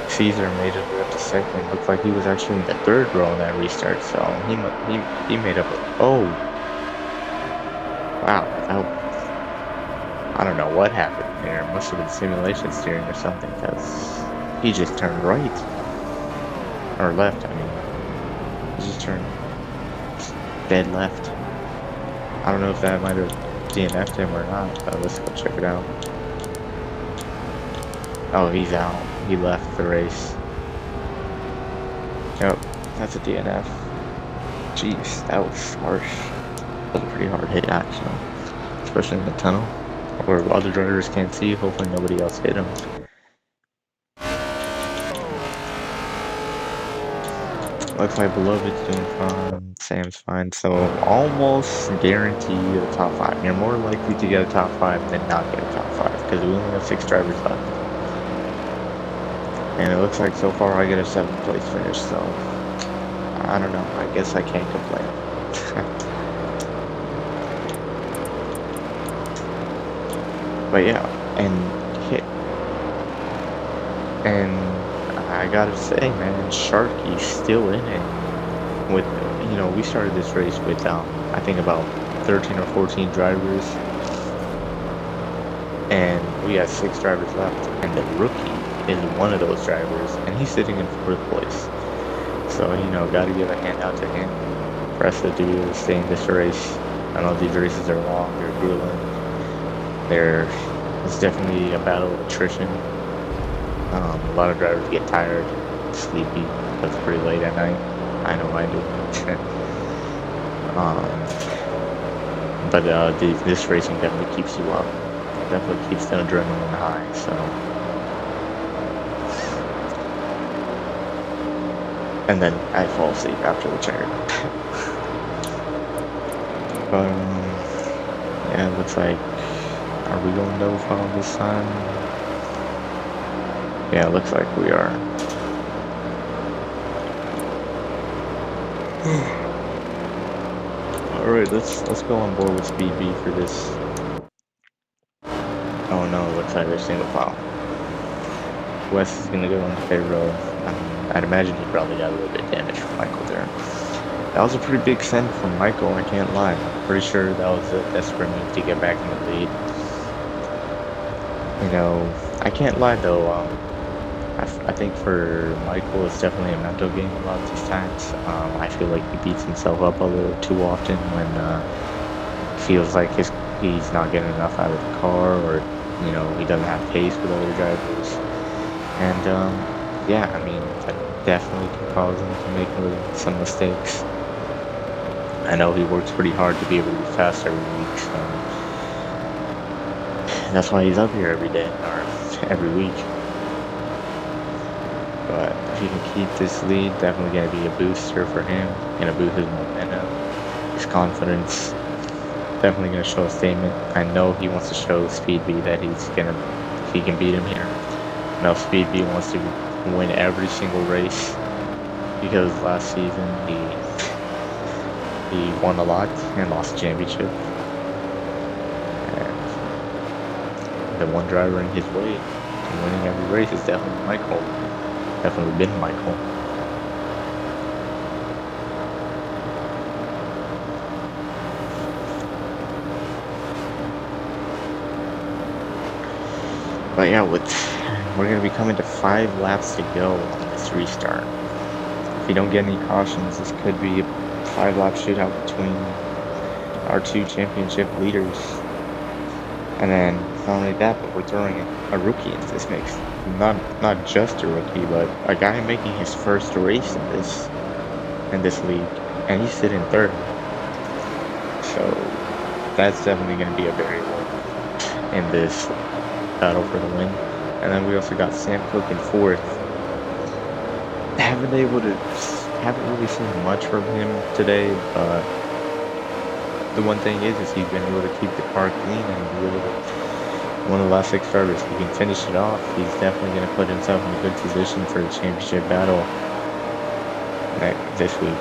Caesar made it up to 2nd. Looks like he was actually in the 3rd row in that restart, so he made up. Oh! Wow. I don't know what happened there. Must have been simulation steering or something, because he just turned right. Or left, I mean. He just turned dead left. I don't know if that might have DNF'd him or not, but let's go check it out. Oh, he's out. He left the race. Yep, that's a DNF. Jeez, that was harsh. That was a pretty hard hit, actually. Especially in the tunnel, where other drivers can't see. Hopefully nobody else hit him. Looks like Beloved's doing fine, Sam's fine, so almost guarantee a top 5. You're more likely to get a top 5 than not get a top 5, because we only have 6 drivers left. And it looks like so far I get a 7th place finish, so I don't know, I guess I can't complain. But yeah, and I gotta say, man, Sharky's still in it. With, we started this race with, I think about 13 or 14 drivers, and we got 6 drivers left, and the rookie is one of those drivers, and he's sitting in 4th place. So, gotta give a hand out to him. Impressive to be able to stay in this race. I know these races are long, they're grueling. It's definitely a battle of attrition. A lot of drivers get tired, sleepy, that's pretty late at night. I know I do. But this racing definitely keeps you up. Definitely keeps the adrenaline high, so. And then I fall asleep after the checker. But, yeah, it looks like, are we going double funnel this time? Yeah, it looks like we are. Alright, let's go on board with Speed B for this. Oh no, it looks outside of their single file. Wes is gonna go on the pit road. I'd imagine he probably got a little bit damaged from Michael there. That was a pretty big send from Michael, I can't lie. I'm pretty sure that was a desperate move to get back in the lead. You know, I can't lie though, I think for Michael, it's definitely a mental game a lot of these times. I feel like he beats himself up a little too often when feels like he's not getting enough out of the car, or you know, he doesn't have pace with other drivers. And yeah, I mean, that definitely can cause him to make some mistakes. I know he works pretty hard to be able to be fast every week, so that's why he's up here every day or every week. But if he can keep this lead, definitely going to be a booster for him. Going to boost his momentum, his confidence. Definitely going to show a statement. I know he wants to show Speedbee that he can beat him here. I know Speedbee wants to win every single race because last season he won a lot and lost the championship. And the one driver in his way to winning every race is definitely Michael. Definitely been Michael. But yeah, we're gonna be coming to 5 laps to go on this restart. If you don't get any cautions, this could be a 5-lap shootout between our 2 championship leaders. And then not only that, but we're throwing a rookie into this mix. Not just a rookie, but a guy making his first race in this league, and he's sitting 3rd. So that's definitely going to be a variable in this battle for the win. And then we also got Sam Cook in 4th. Haven't really seen much from him today, but the one thing is he's been able to keep the car clean and really one of the last 6 drivers. If he can finish it off, he's definitely going to put himself in a good position for the championship battle this week.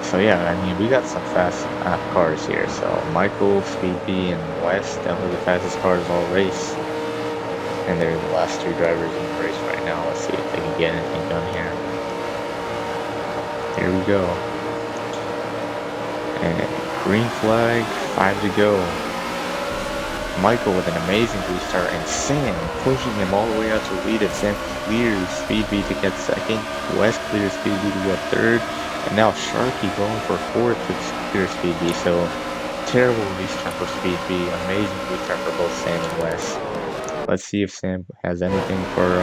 So yeah, I mean, we got some fast cars here. So Michael, Speedbee, and Wes, definitely the fastest cars all race. And they're the last 2 drivers in the race right now. Let's see if they can get anything done here. Here we go. And green flag, 5 to go. Michael with an amazing restart, and Sam pushing him all the way out to lead, and Sam clears Speedbee to get 2nd. Wes clears Speedbee to get 3rd, and now Sharky going for 4th to clear Speedbee. So terrible restart for Speedbee, amazing restart for both Sam and Wes. Let's see if Sam has anything for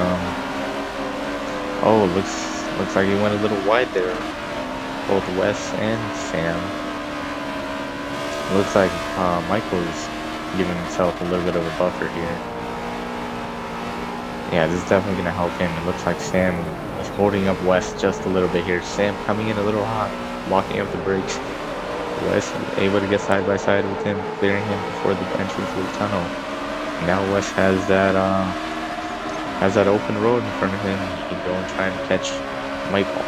oh, looks like he went a little wide there, both Wes and Sam. Looks like Michael's giving himself a little bit of a buffer here. Yeah, this is definitely going to help him. It looks like Sam is holding up Wes just a little bit here. Sam coming in a little hot, locking up the brakes. Wes able to get side by side with him, clearing him before the entrance to the tunnel. Now Wes has that open road in front of him. He can go and try and catch Michael.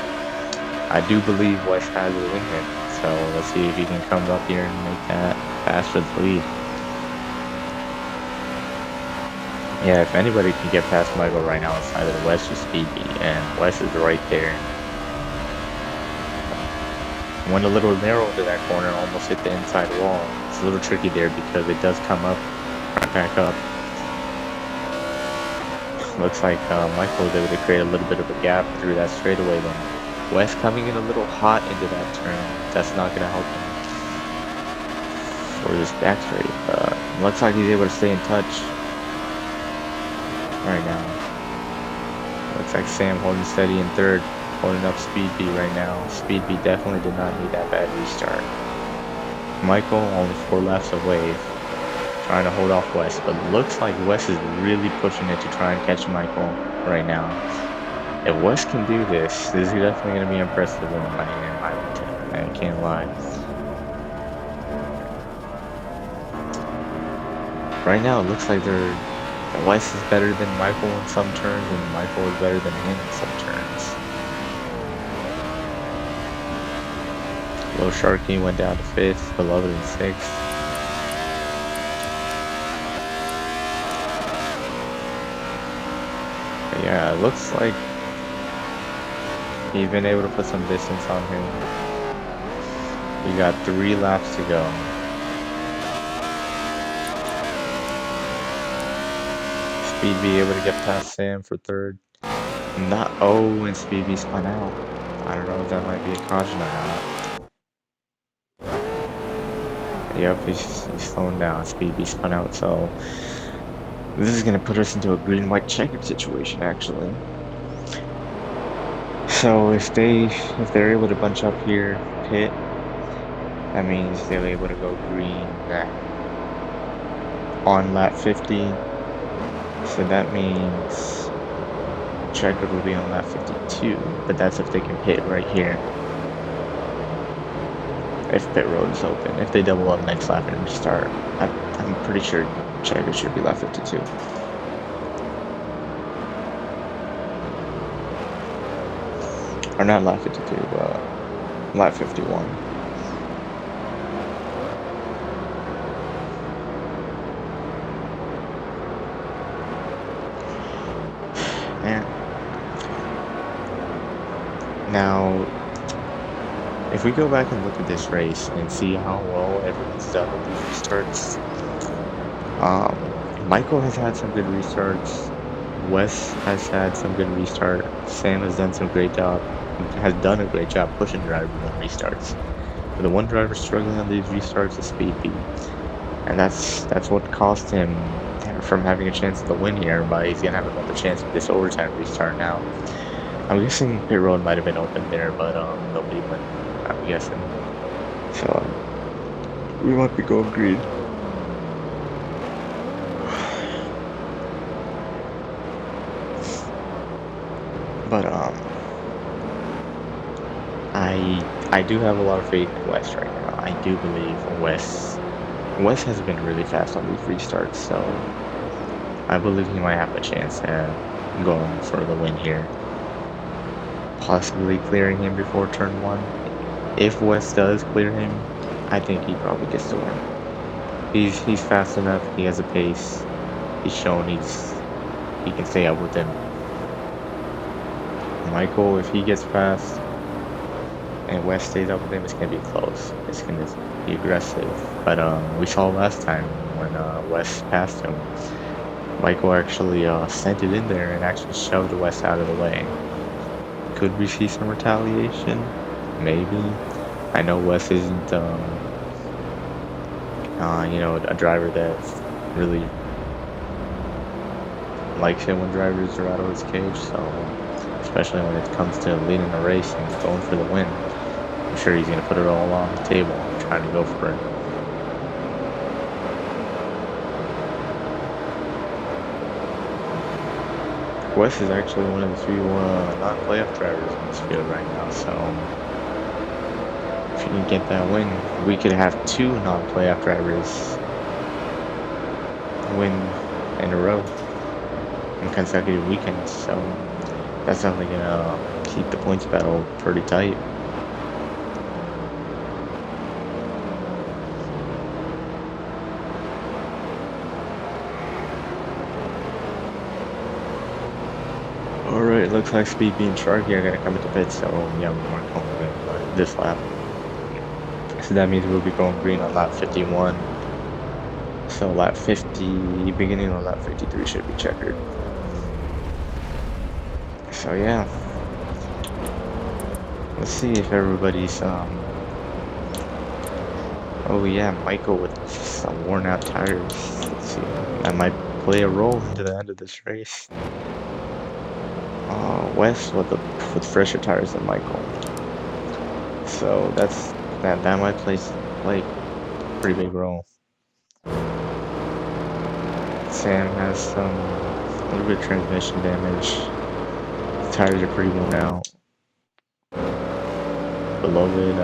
I do believe Wes has a win here. So let's see if he can come up here and make that pass for the lead. Yeah, if anybody can get past Michael right now, it's either Wes or Speedbee, and Wes is right there. Went a little narrow into that corner, almost hit the inside wall. It's a little tricky there because it does come up, right back up. Looks like Michael was able to create a little bit of a gap through that straightaway then. Wes coming in a little hot into that turn. That's not going to help him for this back straight. Looks like he's able to stay in touch right now. Looks like Sam holding steady in 3rd, holding up Speedbee right now. Speedbee definitely did not need that bad restart. Michael only 4 laps away, trying to hold off Wes, but looks like Wes is really pushing it to try and catch Michael right now. If Wes can do this, this is definitely going to be impressive in my opinion. I can't lie. Right now, it looks like Wes is better than Michael in some turns, and Michael is better than him in some turns. Low Sharky went down to 5th, Beloved in 6th. Yeah, it looks like he's been able to put some distance on him. We got 3 laps to go. Speed be able to get past Sam for 3rd. Not and Speed be spun out. I don't know if that might be a caution or not. Yep, he's slowing down. Speed be spun out, so this is gonna put us into a green-white checkered situation, actually. So if they're able to bunch up here, pit, that means they're able to go green on lap 50. So that means checkered will be on lap 52, but that's if they can pit right here. If pit road is open. If they double up next lap and restart, I'm pretty sure checkered should be lap 52. Or not lap 52, but lap 51. Man. Now, if we go back and look at this race and see how well everyone's done with these restarts, Michael has had some good restarts. Wes has had some good restarts. Sam has done a great job pushing drivers on restarts. But the one driver struggling on these restarts is Speed B, and that's what cost him from having a chance at the win here. But he's gonna have another chance with this overtime restart now. I'm guessing pit road might have been open there, but nobody went. I'm guessing. So we might be going green. But I do have a lot of faith in Wes right now. I do believe Wes has been really fast on these restarts, so I believe he might have a chance at going for the win here. Possibly clearing him before turn 1. If Wes does clear him, I think he probably gets the win. He's fast enough, he has a pace, he's shown he can stay up with him. Michael, if he gets past and Wes stays up with him, it's gonna be close. It's gonna be aggressive. But we saw last time when Wes passed him, Michael actually sent it in there and actually shoved Wes out of the way. Could we see some retaliation? Maybe. I know Wes isn't, a driver that really likes it when drivers are out of his cage, so especially when it comes to leading a race and going for the win. I'm sure he's going to put it all on the table and try to go for it. Wes is actually one of the few non-playoff drivers in this field right now, so if he can get that win, we could have 2 non-playoff drivers win in a row in consecutive weekends, so that's definitely gonna keep the points battle pretty tight. Alright, looks like Speed B and Sharky are gonna come into pit, so yeah, we weren't going green this lap. So that means we'll be going green on lap 51. So lap 50, beginning on lap 53 should be checkered. So yeah, let's see if everybody's oh yeah, Michael with some worn out tires. Let's see, that might play a role into the end of this race. Wes with fresher tires than Michael. So that might play a pretty big role. Sam has a little bit of transmission damage. His tires are pretty worn out. Beloved,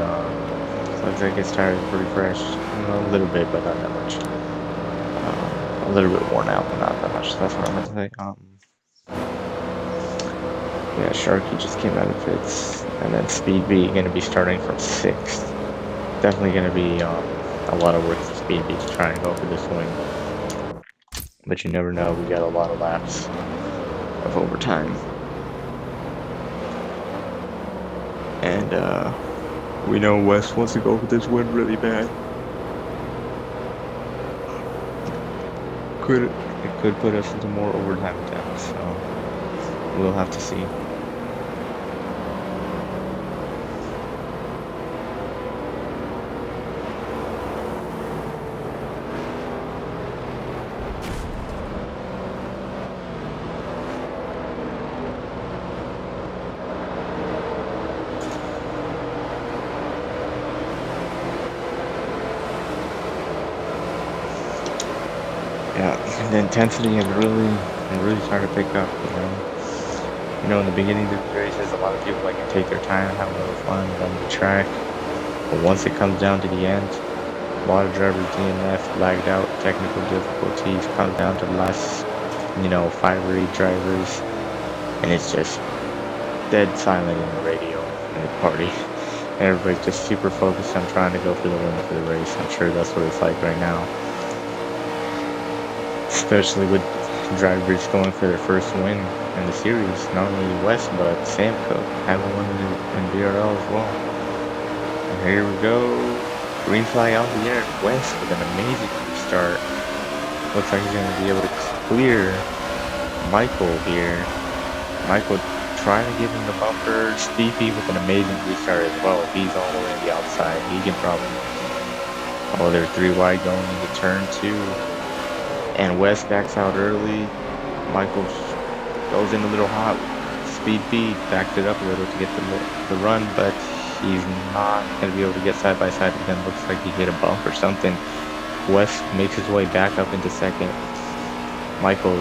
looks like his tires are pretty fresh. A little bit, but not that much. A little bit worn out, but not that much. That's what I'm gonna say. Yeah, Sharky just came out of pits, and then Speed B gonna be starting from 6th. Definitely gonna be a lot of work for Speed B to try and go for this win. But you never know, we got a lot of laps of overtime. And we know West wants to go for this win really bad. It could put us into more overtime attempts, so we'll have to see. Yeah, the intensity has really started to pick up, You know, in the beginning of the races, a lot of people like to take their time, have a little fun, run the track. But once it comes down to the end, a lot of drivers DNF, lagged out, technical difficulties, comes down to the last, 5 or 8 drivers, and it's just dead silent in the radio in the party. Everybody's just super focused on trying to go for the win for the race. I'm sure that's what it's like right now. Especially with drivers going for their first win in the series, not only West, but Sam Cook having one in BRL as well. And here we go, green flag out the air, West with an amazing restart. Looks like he's going to be able to clear Michael here. Michael trying to give him the bumper. Stevie with an amazing restart as well. If he's all the way on the outside, he can probably... Oh, they're 3 wide going into turn 2. And West backs out early. Michael goes in a little hot. Speed beat, backed it up a little to get the run, but he's not going to be able to get side by side again. Looks like he hit a bump or something. West makes his way back up into second. Michael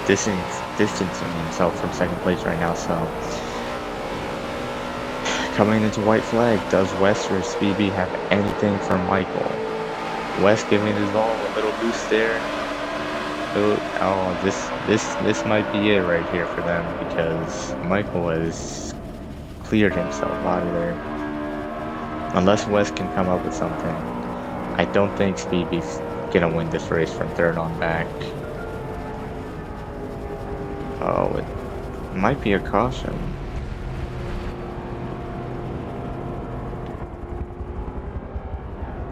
distancing himself from second place right now. So coming into white flag, does West or Speed beat have anything from Michael? West giving his all a little boost there. Oh, this might be it right here for them, because Michael has cleared himself out of there. Unless West can come up with something, I don't think Speedy's gonna win this race from third on back. Oh, it might be a caution.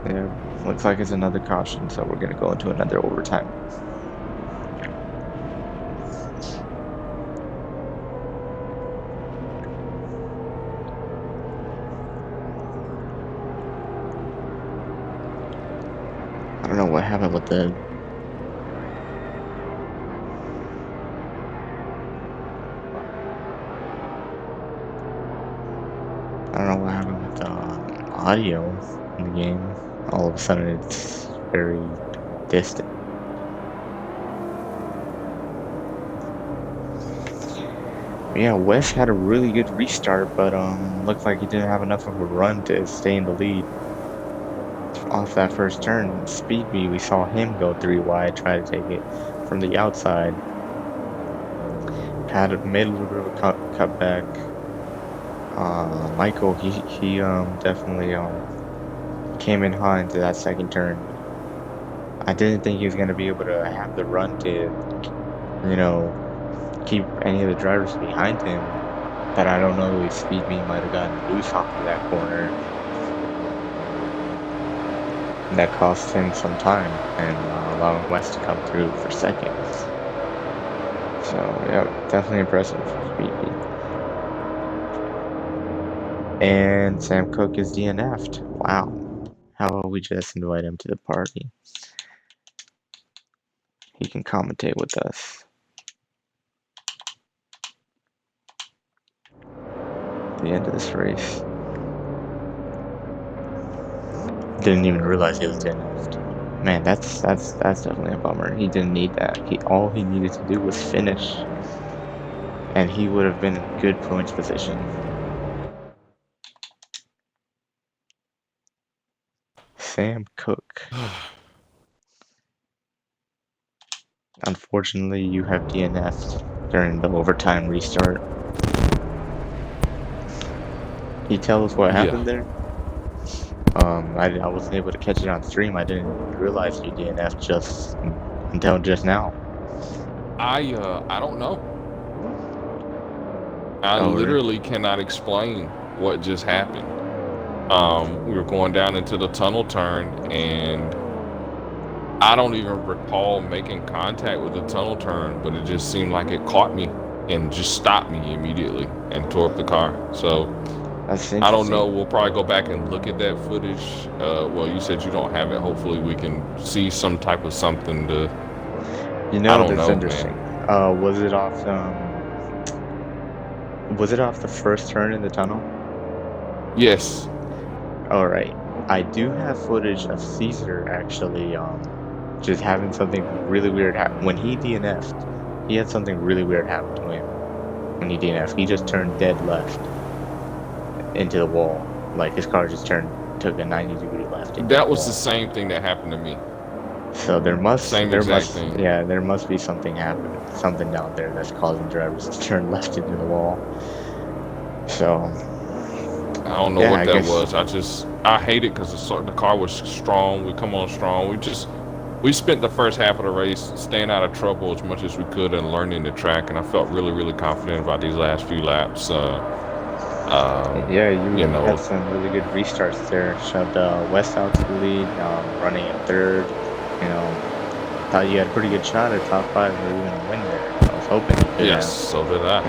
Yeah. Looks like it's another caution, so we're going to go into another overtime. I don't know what happened with the... I don't know what happened with the audio in the game. All of a sudden it's very distant. Yeah, West had a really good restart, but looked like he didn't have enough of a run to stay in the lead. Off that first turn, Speed Bee, we saw him go 3 wide, try to take it from the outside. Made a little bit of a cutback. Michael, he definitely came in hot into that second turn. I didn't think he was going to be able to have the run to, keep any of the drivers behind him. But I don't know if Speed Bee might have gotten loose off of that corner. That cost him some time and allowing West to come through for second. So, yeah, definitely impressive for Speed Bee. And Sam Cook is DNF'd. Wow. How about we just invite him to the party? He can commentate with us. The end of this race. Didn't even realize he was DNF'd. Man, that's definitely a bummer. He didn't need that. All he needed to do was finish, and he would have been in good points position. Sam Cook. Unfortunately, you have DNF'd during the overtime restart. Can you tell us what happened there? I wasn't able to catch it on stream. I didn't realize you DNF'd until just now. I don't know. I Oh, really? literally cannot explain what just happened. We were going down into the tunnel turn, and I don't even recall making contact with the tunnel turn, but it just seemed like it caught me and just stopped me immediately and tore up the car. So That's I don't interesting. know. We'll probably go back and look at that footage. Well, you said you don't have it. Hopefully, we can see some type of something to. You I know, don't that's know, interesting. man. Was it off the first turn in the tunnel? Yes. All right. I do have footage of Caesar actually just having something really weird happen when he DNF'd. He had something really weird happen to him when he DNF'd. He just turned dead left into the wall. Like his car just took a 90-degree left into That the was wall. the same thing that happened to me. So there must thing. yeah, there must be something happening, something down there that's causing drivers to turn left into the wall. So I don't know yeah, what I that guess. was. I hate it because the car was strong. We come on strong. We spent the first half of the race staying out of trouble as much as we could and learning the track, and I felt really, really confident about these last few laps. Yeah, you know, had some really good restarts there. Shoved West out to the lead, running in third. You know, thought you had a pretty good shot at top 5 or even a win there. I was hoping you could yes, have. so did I.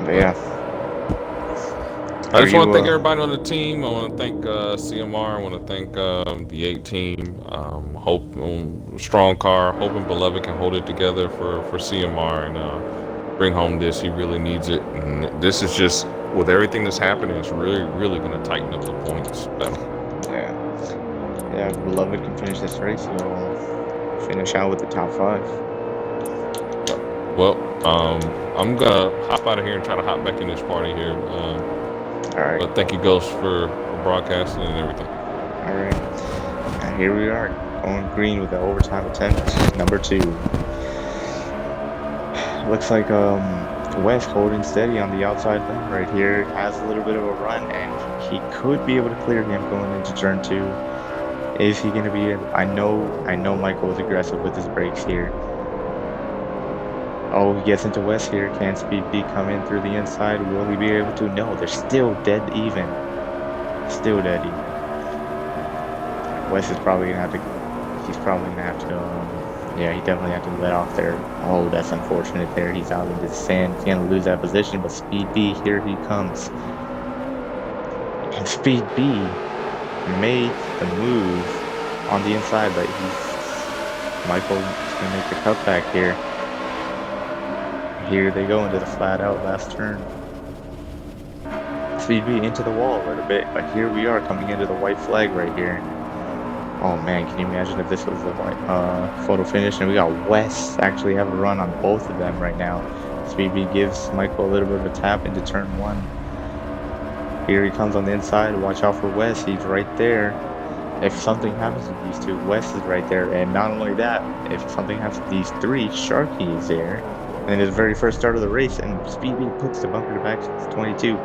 But yeah. I just want to thank everybody on the team. I want to thank CMR. I want to thank the 8 team. Hope strong car. Hoping Beloved can hold it together for CMR and bring home this. He really needs it. And this is just with everything that's happening. It's really, really going to tighten up the points battle. Yeah, if Beloved can finish this race, he'll finish out with the top 5. Well, I'm gonna hop out of here and try to hop back in this party here. All right. But thank you, Ghost, for broadcasting and everything. All right. And here we are, going green with the overtime attempt, number 2. Looks like West holding steady on the outside lane right here, has a little bit of a run, and he could be able to clear him going into turn 2. Is he going to be able? I know Michael is aggressive with his brakes here. Oh, he gets into West here. Can Speed B come in through the inside? Will he be able to? No, they're still dead even. Still dead even. West is probably going to have to... He's probably going to have to... yeah, he definitely have to let off there. Oh, that's unfortunate there. He's out into the sand. He's going to lose that position, but Speed B, here he comes. And Speed B made the move on the inside, but Michael's going to make the cutback here. Here they go into the flat out last turn. Speed B into the wall a little bit, but here we are coming into the white flag right here. Oh man, can you imagine if this was the white photo finish? And we got West actually have a run on both of them right now. Speed B gives Michael a little bit of a tap into turn 1. Here he comes on the inside. Watch out for West. He's right there. If something happens to these two, West is right there. And not only that, if something happens to these 3, Sharky is there. And his very first start of the race, and Speed B puts the bumper to back to 22.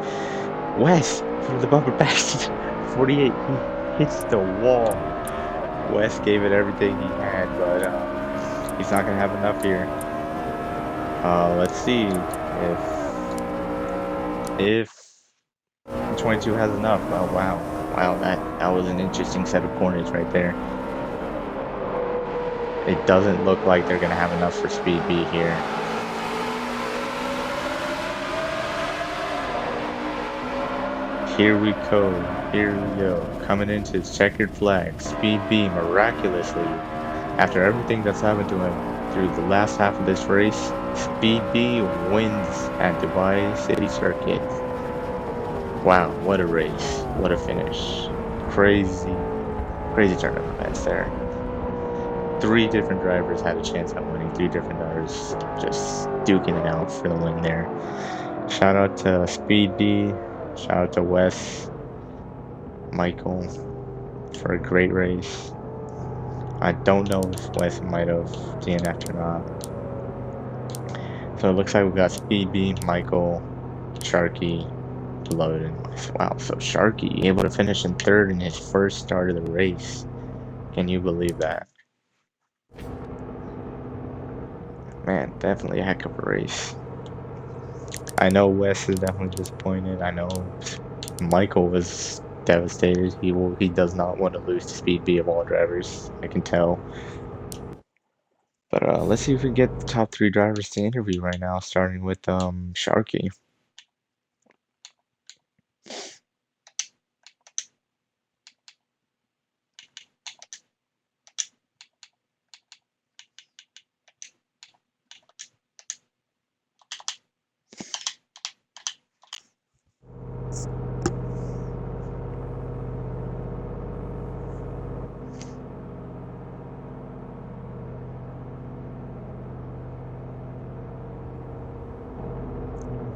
West from the bumper back to 48. He hits the wall. West gave it everything he had, but he's not gonna have enough here. Let's see if 22 has enough. Oh wow, that was an interesting set of corners right there. It doesn't look like they're gonna have enough for Speed B here. Here we go, coming into his checkered flag. Speed B miraculously, after everything that's happened to him through the last half of this race, Speed B wins at Dubai City Circuit. Wow, what a race, what a finish. Crazy turn of events there. 3 different drivers had a chance at winning, 3 different drivers just duking it out for the win there. Shout out to Speed B. Shout out to Wes, Michael, for a great race. I don't know if Wes might have DNF'd or not. So it looks like we got Speed B, Michael, Sharky, Beloved, and Wes. Wow, so Sharky able to finish in 3rd in his first start of the race. Can you believe that? Man, definitely a heck of a race. I know Wes is definitely disappointed. I know Michael was devastated. He does not want to lose to Speed B of all drivers. I can tell. But let's see if we get the top 3 drivers to interview right now, starting with Sharky.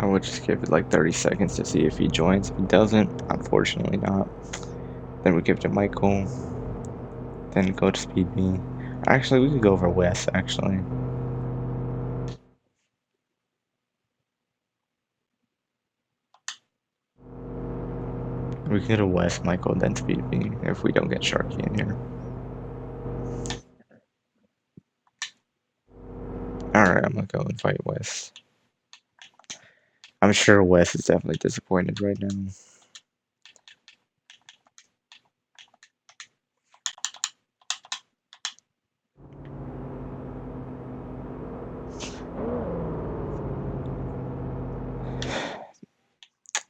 I will just give it like 30 seconds to see if he joins. If he doesn't, unfortunately not. Then we give it to Michael. Then go to Speed B. Actually, we could go over Wes, actually. We could go to Wes, Michael, then Speed B if we don't get Sharky in here. Alright, I'm gonna go invite Wes. I'm sure Wes is definitely disappointed right now.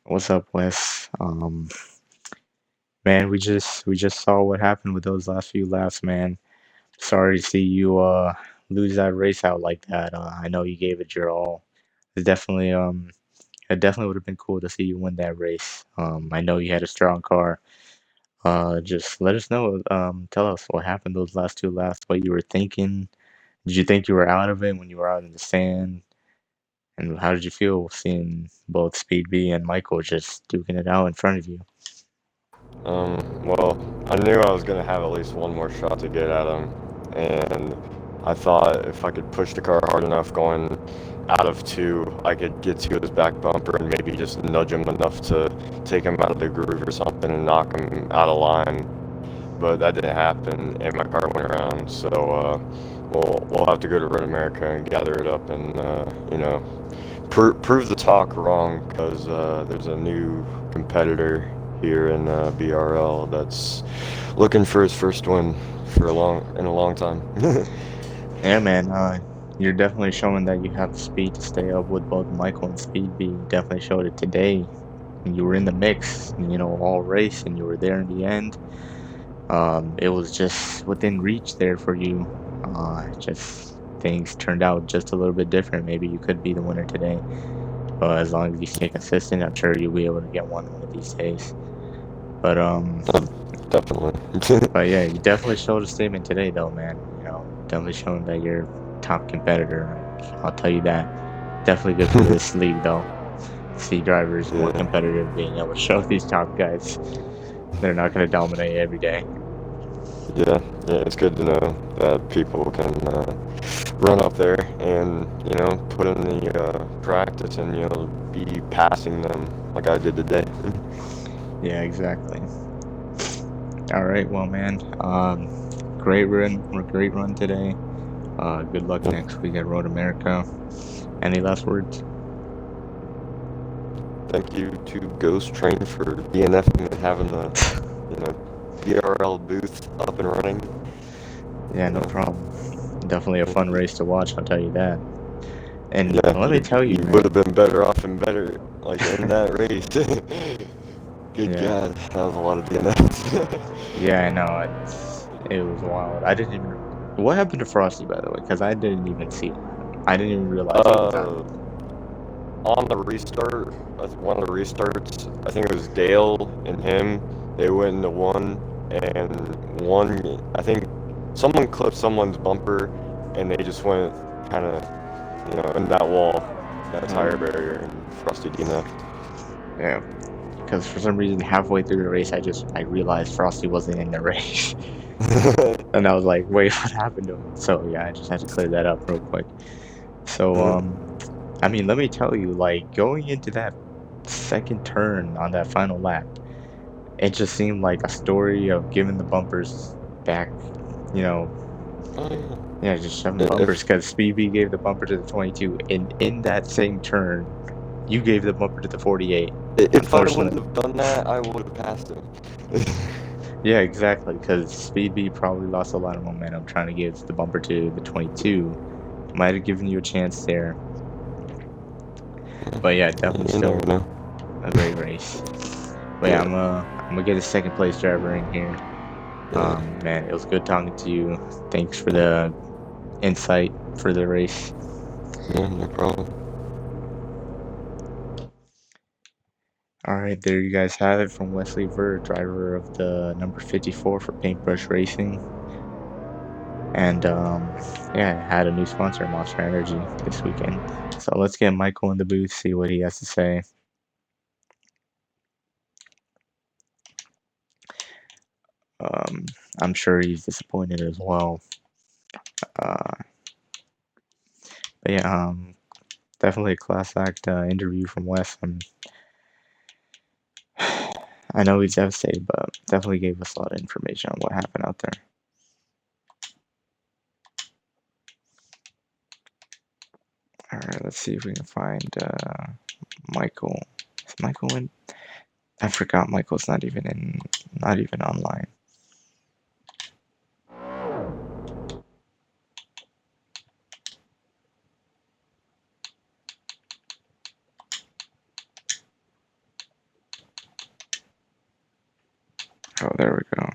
What's up, Wes? Man, we just saw what happened with those last few laps, man. Sorry to see you lose that race out like that. I know you gave it your all. It definitely would have been cool to see you win that race. I know you had a strong car. Just let us know. Tell us what happened those last 2 laps. What you were thinking. Did you think you were out of it when you were out in the stand? And how did you feel seeing both Speed B and Michael just duking it out in front of you? Well, I knew I was going to have at least one more shot to get at him, and I thought if I could push the car hard enough going out of 2, I could get to his back bumper and maybe just nudge him enough to take him out of the groove or something and knock him out of line. But that didn't happen, and my car went around, so we'll have to go to Road America and gather it up and, prove the talk wrong, because there's a new competitor here in BRL that's looking for his first win in a long time. Yeah, man. You're definitely showing that you have the speed to stay up with both Michael and Speed B. You definitely showed it today. You were in the mix, all race, and you were there in the end. It was just within reach there for you. Just things turned out just a little bit different. Maybe you could be the winner today. But as long as you stay consistent, I'm sure you'll be able to get one of these days. But Definitely. but yeah, you definitely showed a statement today, though, man. Definitely showing that you're a top competitor. I'll tell you that. Definitely good for this league, though. See drivers more competitive, being able to show these top guys they're not going to dominate every day. Yeah, it's good to know that people can run up there and put in the practice and be passing them like I did today. Yeah, exactly. All right, well, man, great run today. Good luck next week at Road America. Any last words? Thank you to Ghost Train for DNFing and having the BRL booth up and running. Yeah, no problem. Definitely a fun race to watch, I'll tell you that. And let me tell you, you would have been better off and better like in that race. Good God, that was a lot of DNFs. Yeah, I know. It was wild. I didn't even. What happened to Frosty, by the way? Because I didn't even see it. I didn't even realize he was out. On the restart, one of the restarts, I think it was Dale and him. They went into one, and I think someone clipped someone's bumper, and they just went kind of, in that wall, that tire barrier, and Frosty DNF'd. Yeah, because for some reason halfway through the race, I realized Frosty wasn't in the race, and I was like, wait, what happened to him? So yeah, I just had to clear that up real quick. So I mean, let me tell you, like going into that second turn on that final lap, it just seemed like a story of giving the bumpers back, Yeah, just shoving bumpers because Speed B gave the bumper to the 22, and in that same turn, you gave the bumper to the 48. If I wouldn't have done that, I would have passed him. Yeah, exactly, because Speed B probably lost a lot of momentum trying to give the bumper to the 22. Might have given you a chance there. But yeah, definitely You still never know. a great race. But yeah, I'm gonna get a second place driver in here. Man, it was good talking to you. Thanks for the insight for the race. Yeah, no problem. All right, there you guys have it from Wesley Ver, driver of the number 54 for Paintbrush Racing. And yeah, had a new sponsor, Monster Energy, this weekend. So let's get Michael in the booth, see what he has to say. I'm sure he's disappointed as well. But yeah, definitely a class act interview from Wes. I know he's devastated, but definitely gave us a lot of information on what happened out there. All right, let's see if we can find Michael. Is Michael in? I forgot Michael's not even online. Oh, there we go.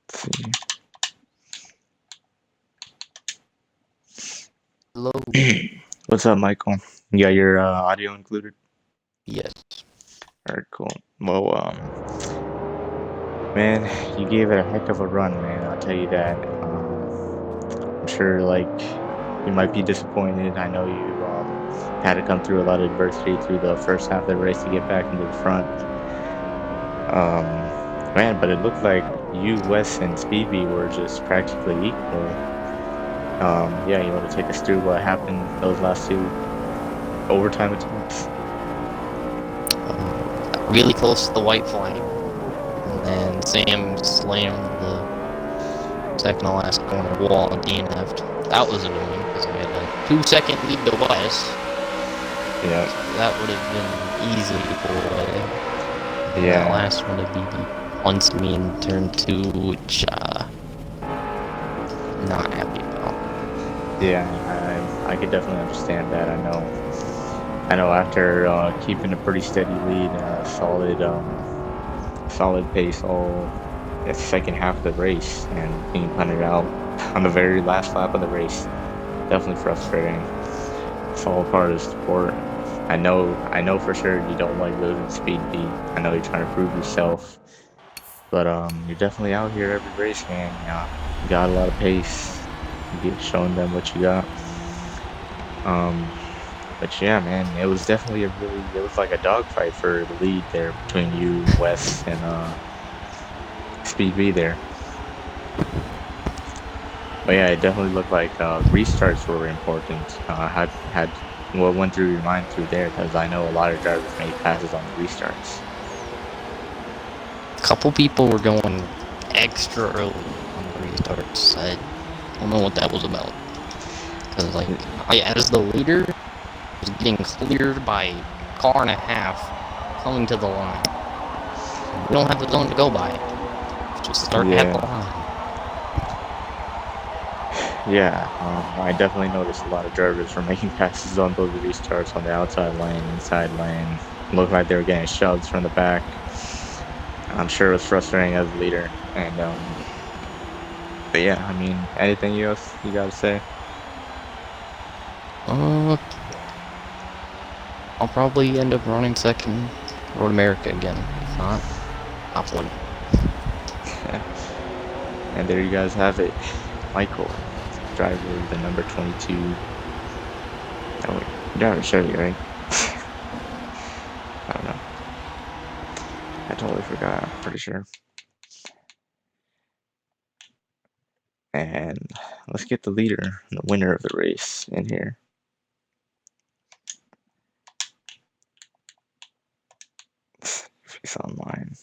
Let's see. Hello. What's up, Michael? You got your audio included? Yes. All right, cool. Well, man, you gave it a heck of a run, man. I'll tell you that. I'm sure, like, you might be disappointed. I know you had to come through a lot of adversity through the first half of the race to get back into the front. Man, but it looked like you, Wes, and Speedy were just practically equal. Yeah, you want to take us through what happened those last two overtime attempts? Really close to the white flag, and then Sam slammed the second to last corner wall and DNF'd. That was annoying because we had a 2-second lead to West. Yeah. So that would have been easy to pull away. And Yeah. that last one would be once me in turn 2, which not happy about. Yeah, I could definitely understand that. I know after keeping a pretty steady lead, solid pace all the second half of the race, and being punted out on the very last lap of the race, definitely frustrating. It's all part of the sport. I know for sure you don't like losing speed beat. I know you're trying to prove yourself, but you're definitely out here every race, man. You got a lot of pace. You get showing them what you got. But yeah, man, it was definitely it was like a dogfight for the lead there between you, Wes, and Speed B there. But yeah, it definitely looked like restarts were important. Had what went through your mind through there? Because I know a lot of drivers made passes on the restarts. A couple people were going extra early on the restarts. I don't know what that was about. Because, like, as the leader, was getting cleared by a car and a half coming to the line. We don't have the zone to go by. Just start at the line. Yeah, I definitely noticed a lot of drivers were making passes on those restarts on the outside lane, inside lane. Looked like they were getting shoves from the back. I'm sure it was frustrating as a leader. And but yeah, I mean, anything else you gotta say? I'll probably end up running second Road America again. If not, top 1. And there you guys have it. Michael, driver of the number 22. Oh, wait, you already showed you, right? I don't know. I totally forgot, I'm pretty sure. And let's get the leader, the winner of the race in here. If he's online.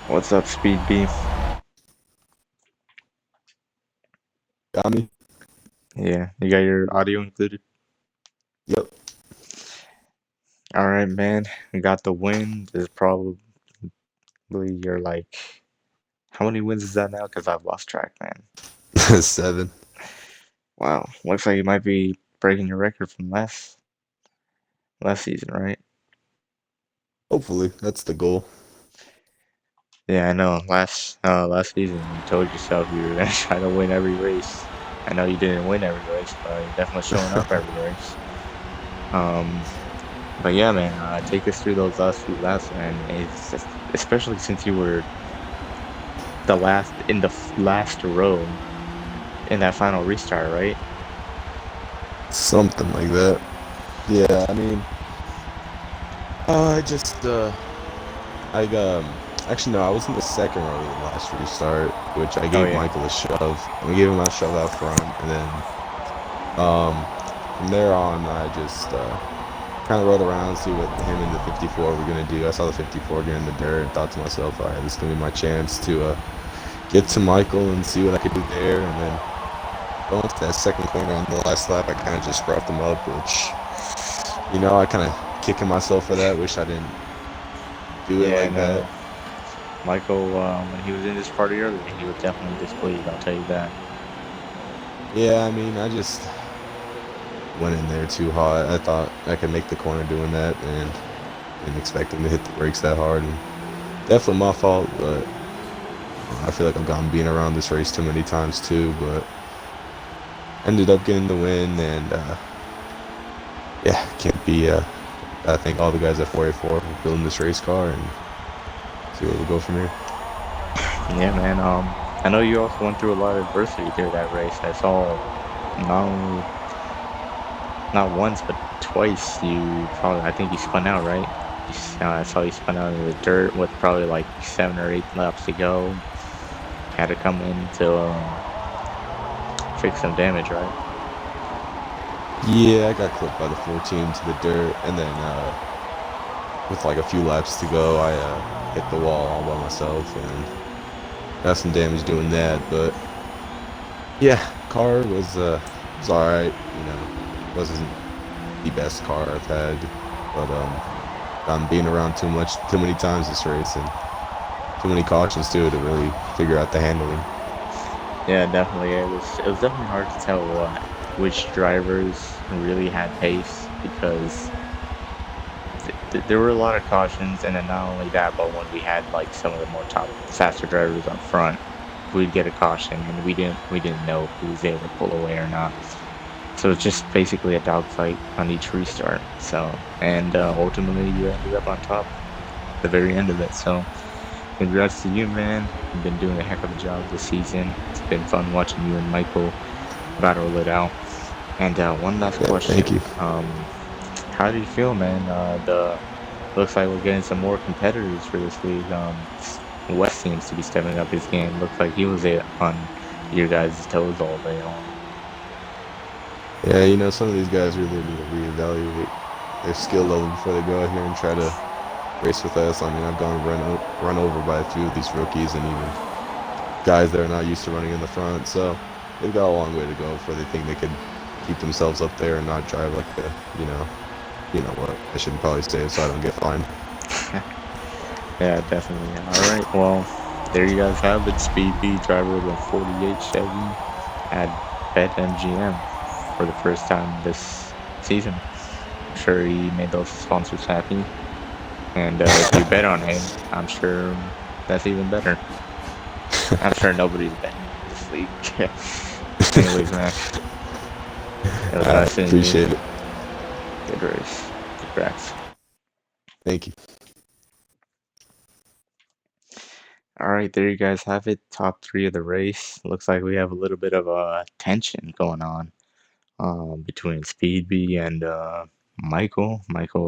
What's up, Speed B? Got me? Yeah, you got your audio included? Yep. Alright, man. We got the win. This is probably your, like, how many wins is that now? Because I've lost track, man. 7. Wow. Looks like you might be breaking your record from last season, right? Hopefully, that's the goal. Yeah, I know. Last season, you told yourself you were gonna try to win every race. I know you didn't win every race, but you're definitely showing up every race. But yeah, man, take us through those last few laps, man. It's just, especially since you were the last in the last row in that final restart, right? Something like that. Yeah, I mean, I just, actually, no, I was in the second row of the last restart, which I Oh gave yeah. Michael a shove. We gave him a shove out front, and then, from there on, I just, kind of rode around, see what him and the 54 were going to do. I saw the 54 get in the dirt and thought to myself, all right, this is going to be my chance to, get to Michael and see what I could do there, and then going to that second corner on the last lap, I kind of just roughed him up, which, you know, I kind of kicking myself for that. Wish I didn't do it Yeah, like no. that. Michael, when he was in this party earlier, he was definitely displeased, I'll tell you that. Yeah, I mean, I just went in there too hot. I thought I could make the corner doing that, and didn't expect him to hit the brakes that hard. And definitely my fault, but I feel like I've gotten being around this race too many times too. But ended up getting the win, and yeah, can't be. I thank all the guys at 484 for building this race car, and see where we go from here. Yeah, man. I know you also went through a lot of adversity through that race. I saw not once but twice. I think you spun out, right? I saw you spun out in the dirt with probably like 7 or 8 laps to go. Had to come in to fix some damage, right? Yeah, I got clipped by the 14 to the dirt, and then with like a few laps to go, I hit the wall all by myself and got some damage doing that. But yeah, car was all right. You know, wasn't the best car I've had, but I'm being around too many times this race, and too many cautions too to really figure out the handling. Yeah, definitely. It was definitely hard to tell which drivers really had pace because there were a lot of cautions, and then not only that, but when we had like some of the more faster drivers up front, we'd get a caution, and we didn't know who was able to pull away or not. So it's just basically a dogfight on each restart. So and ultimately you ended up on top at the very end of it. So congrats to you, man. You've been doing a heck of a job this season. It's been fun watching you and Michael battle it out. And one last question. Thank you. How do you feel, man? Looks like we're getting some more competitors for this league. Wes seems to be stepping up his game. Looks like he was on your guys' toes all day long. Yeah, you know, some of these guys really need to reevaluate their skill level before they go out here and try to race with us. I mean, I've gone run over by a few of these rookies and even guys that are not used to running in the front. So they've got a long way to go before they think they could keep themselves up there and not drive like a, you know what? I should probably say it so I don't get fined. Yeah, definitely. All right, well, there you guys have it. Speed B driver of the 48 Chevy at BetMGM for the first time this season. I'm sure he made those sponsors happy. And if you bet on him, I'm sure that's even better. I'm sure nobody's betting in this league. Anyways, man. It was nice seeing you. Appreciate it. Good race. Congrats. Thank you. All right, there you guys have it. Top 3 of the race. Looks like we have a little bit of tension going on between Speedbee and Michael,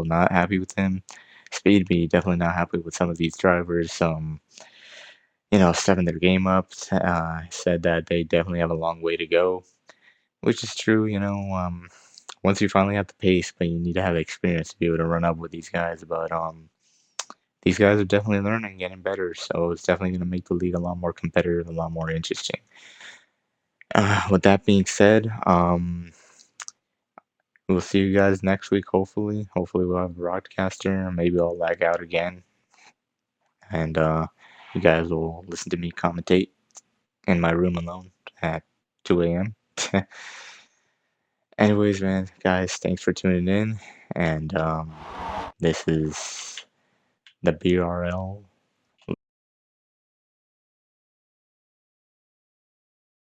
not happy with him. Speedbee, definitely not happy with some of these drivers. Stepping their game up. Said that they definitely have a long way to go, which is true. Once you finally have the pace, but you need to have experience to be able to run up with these guys. But these guys are definitely learning, getting better. So it's definitely going to make the league a lot more competitive, a lot more interesting. With that being said, we'll see you guys next week. Hopefully we'll have a broadcaster. Maybe I'll lag out again, and you guys will listen to me commentate in my room alone at 2 a.m. Anyways, man, guys, thanks for tuning in, and this is the BRL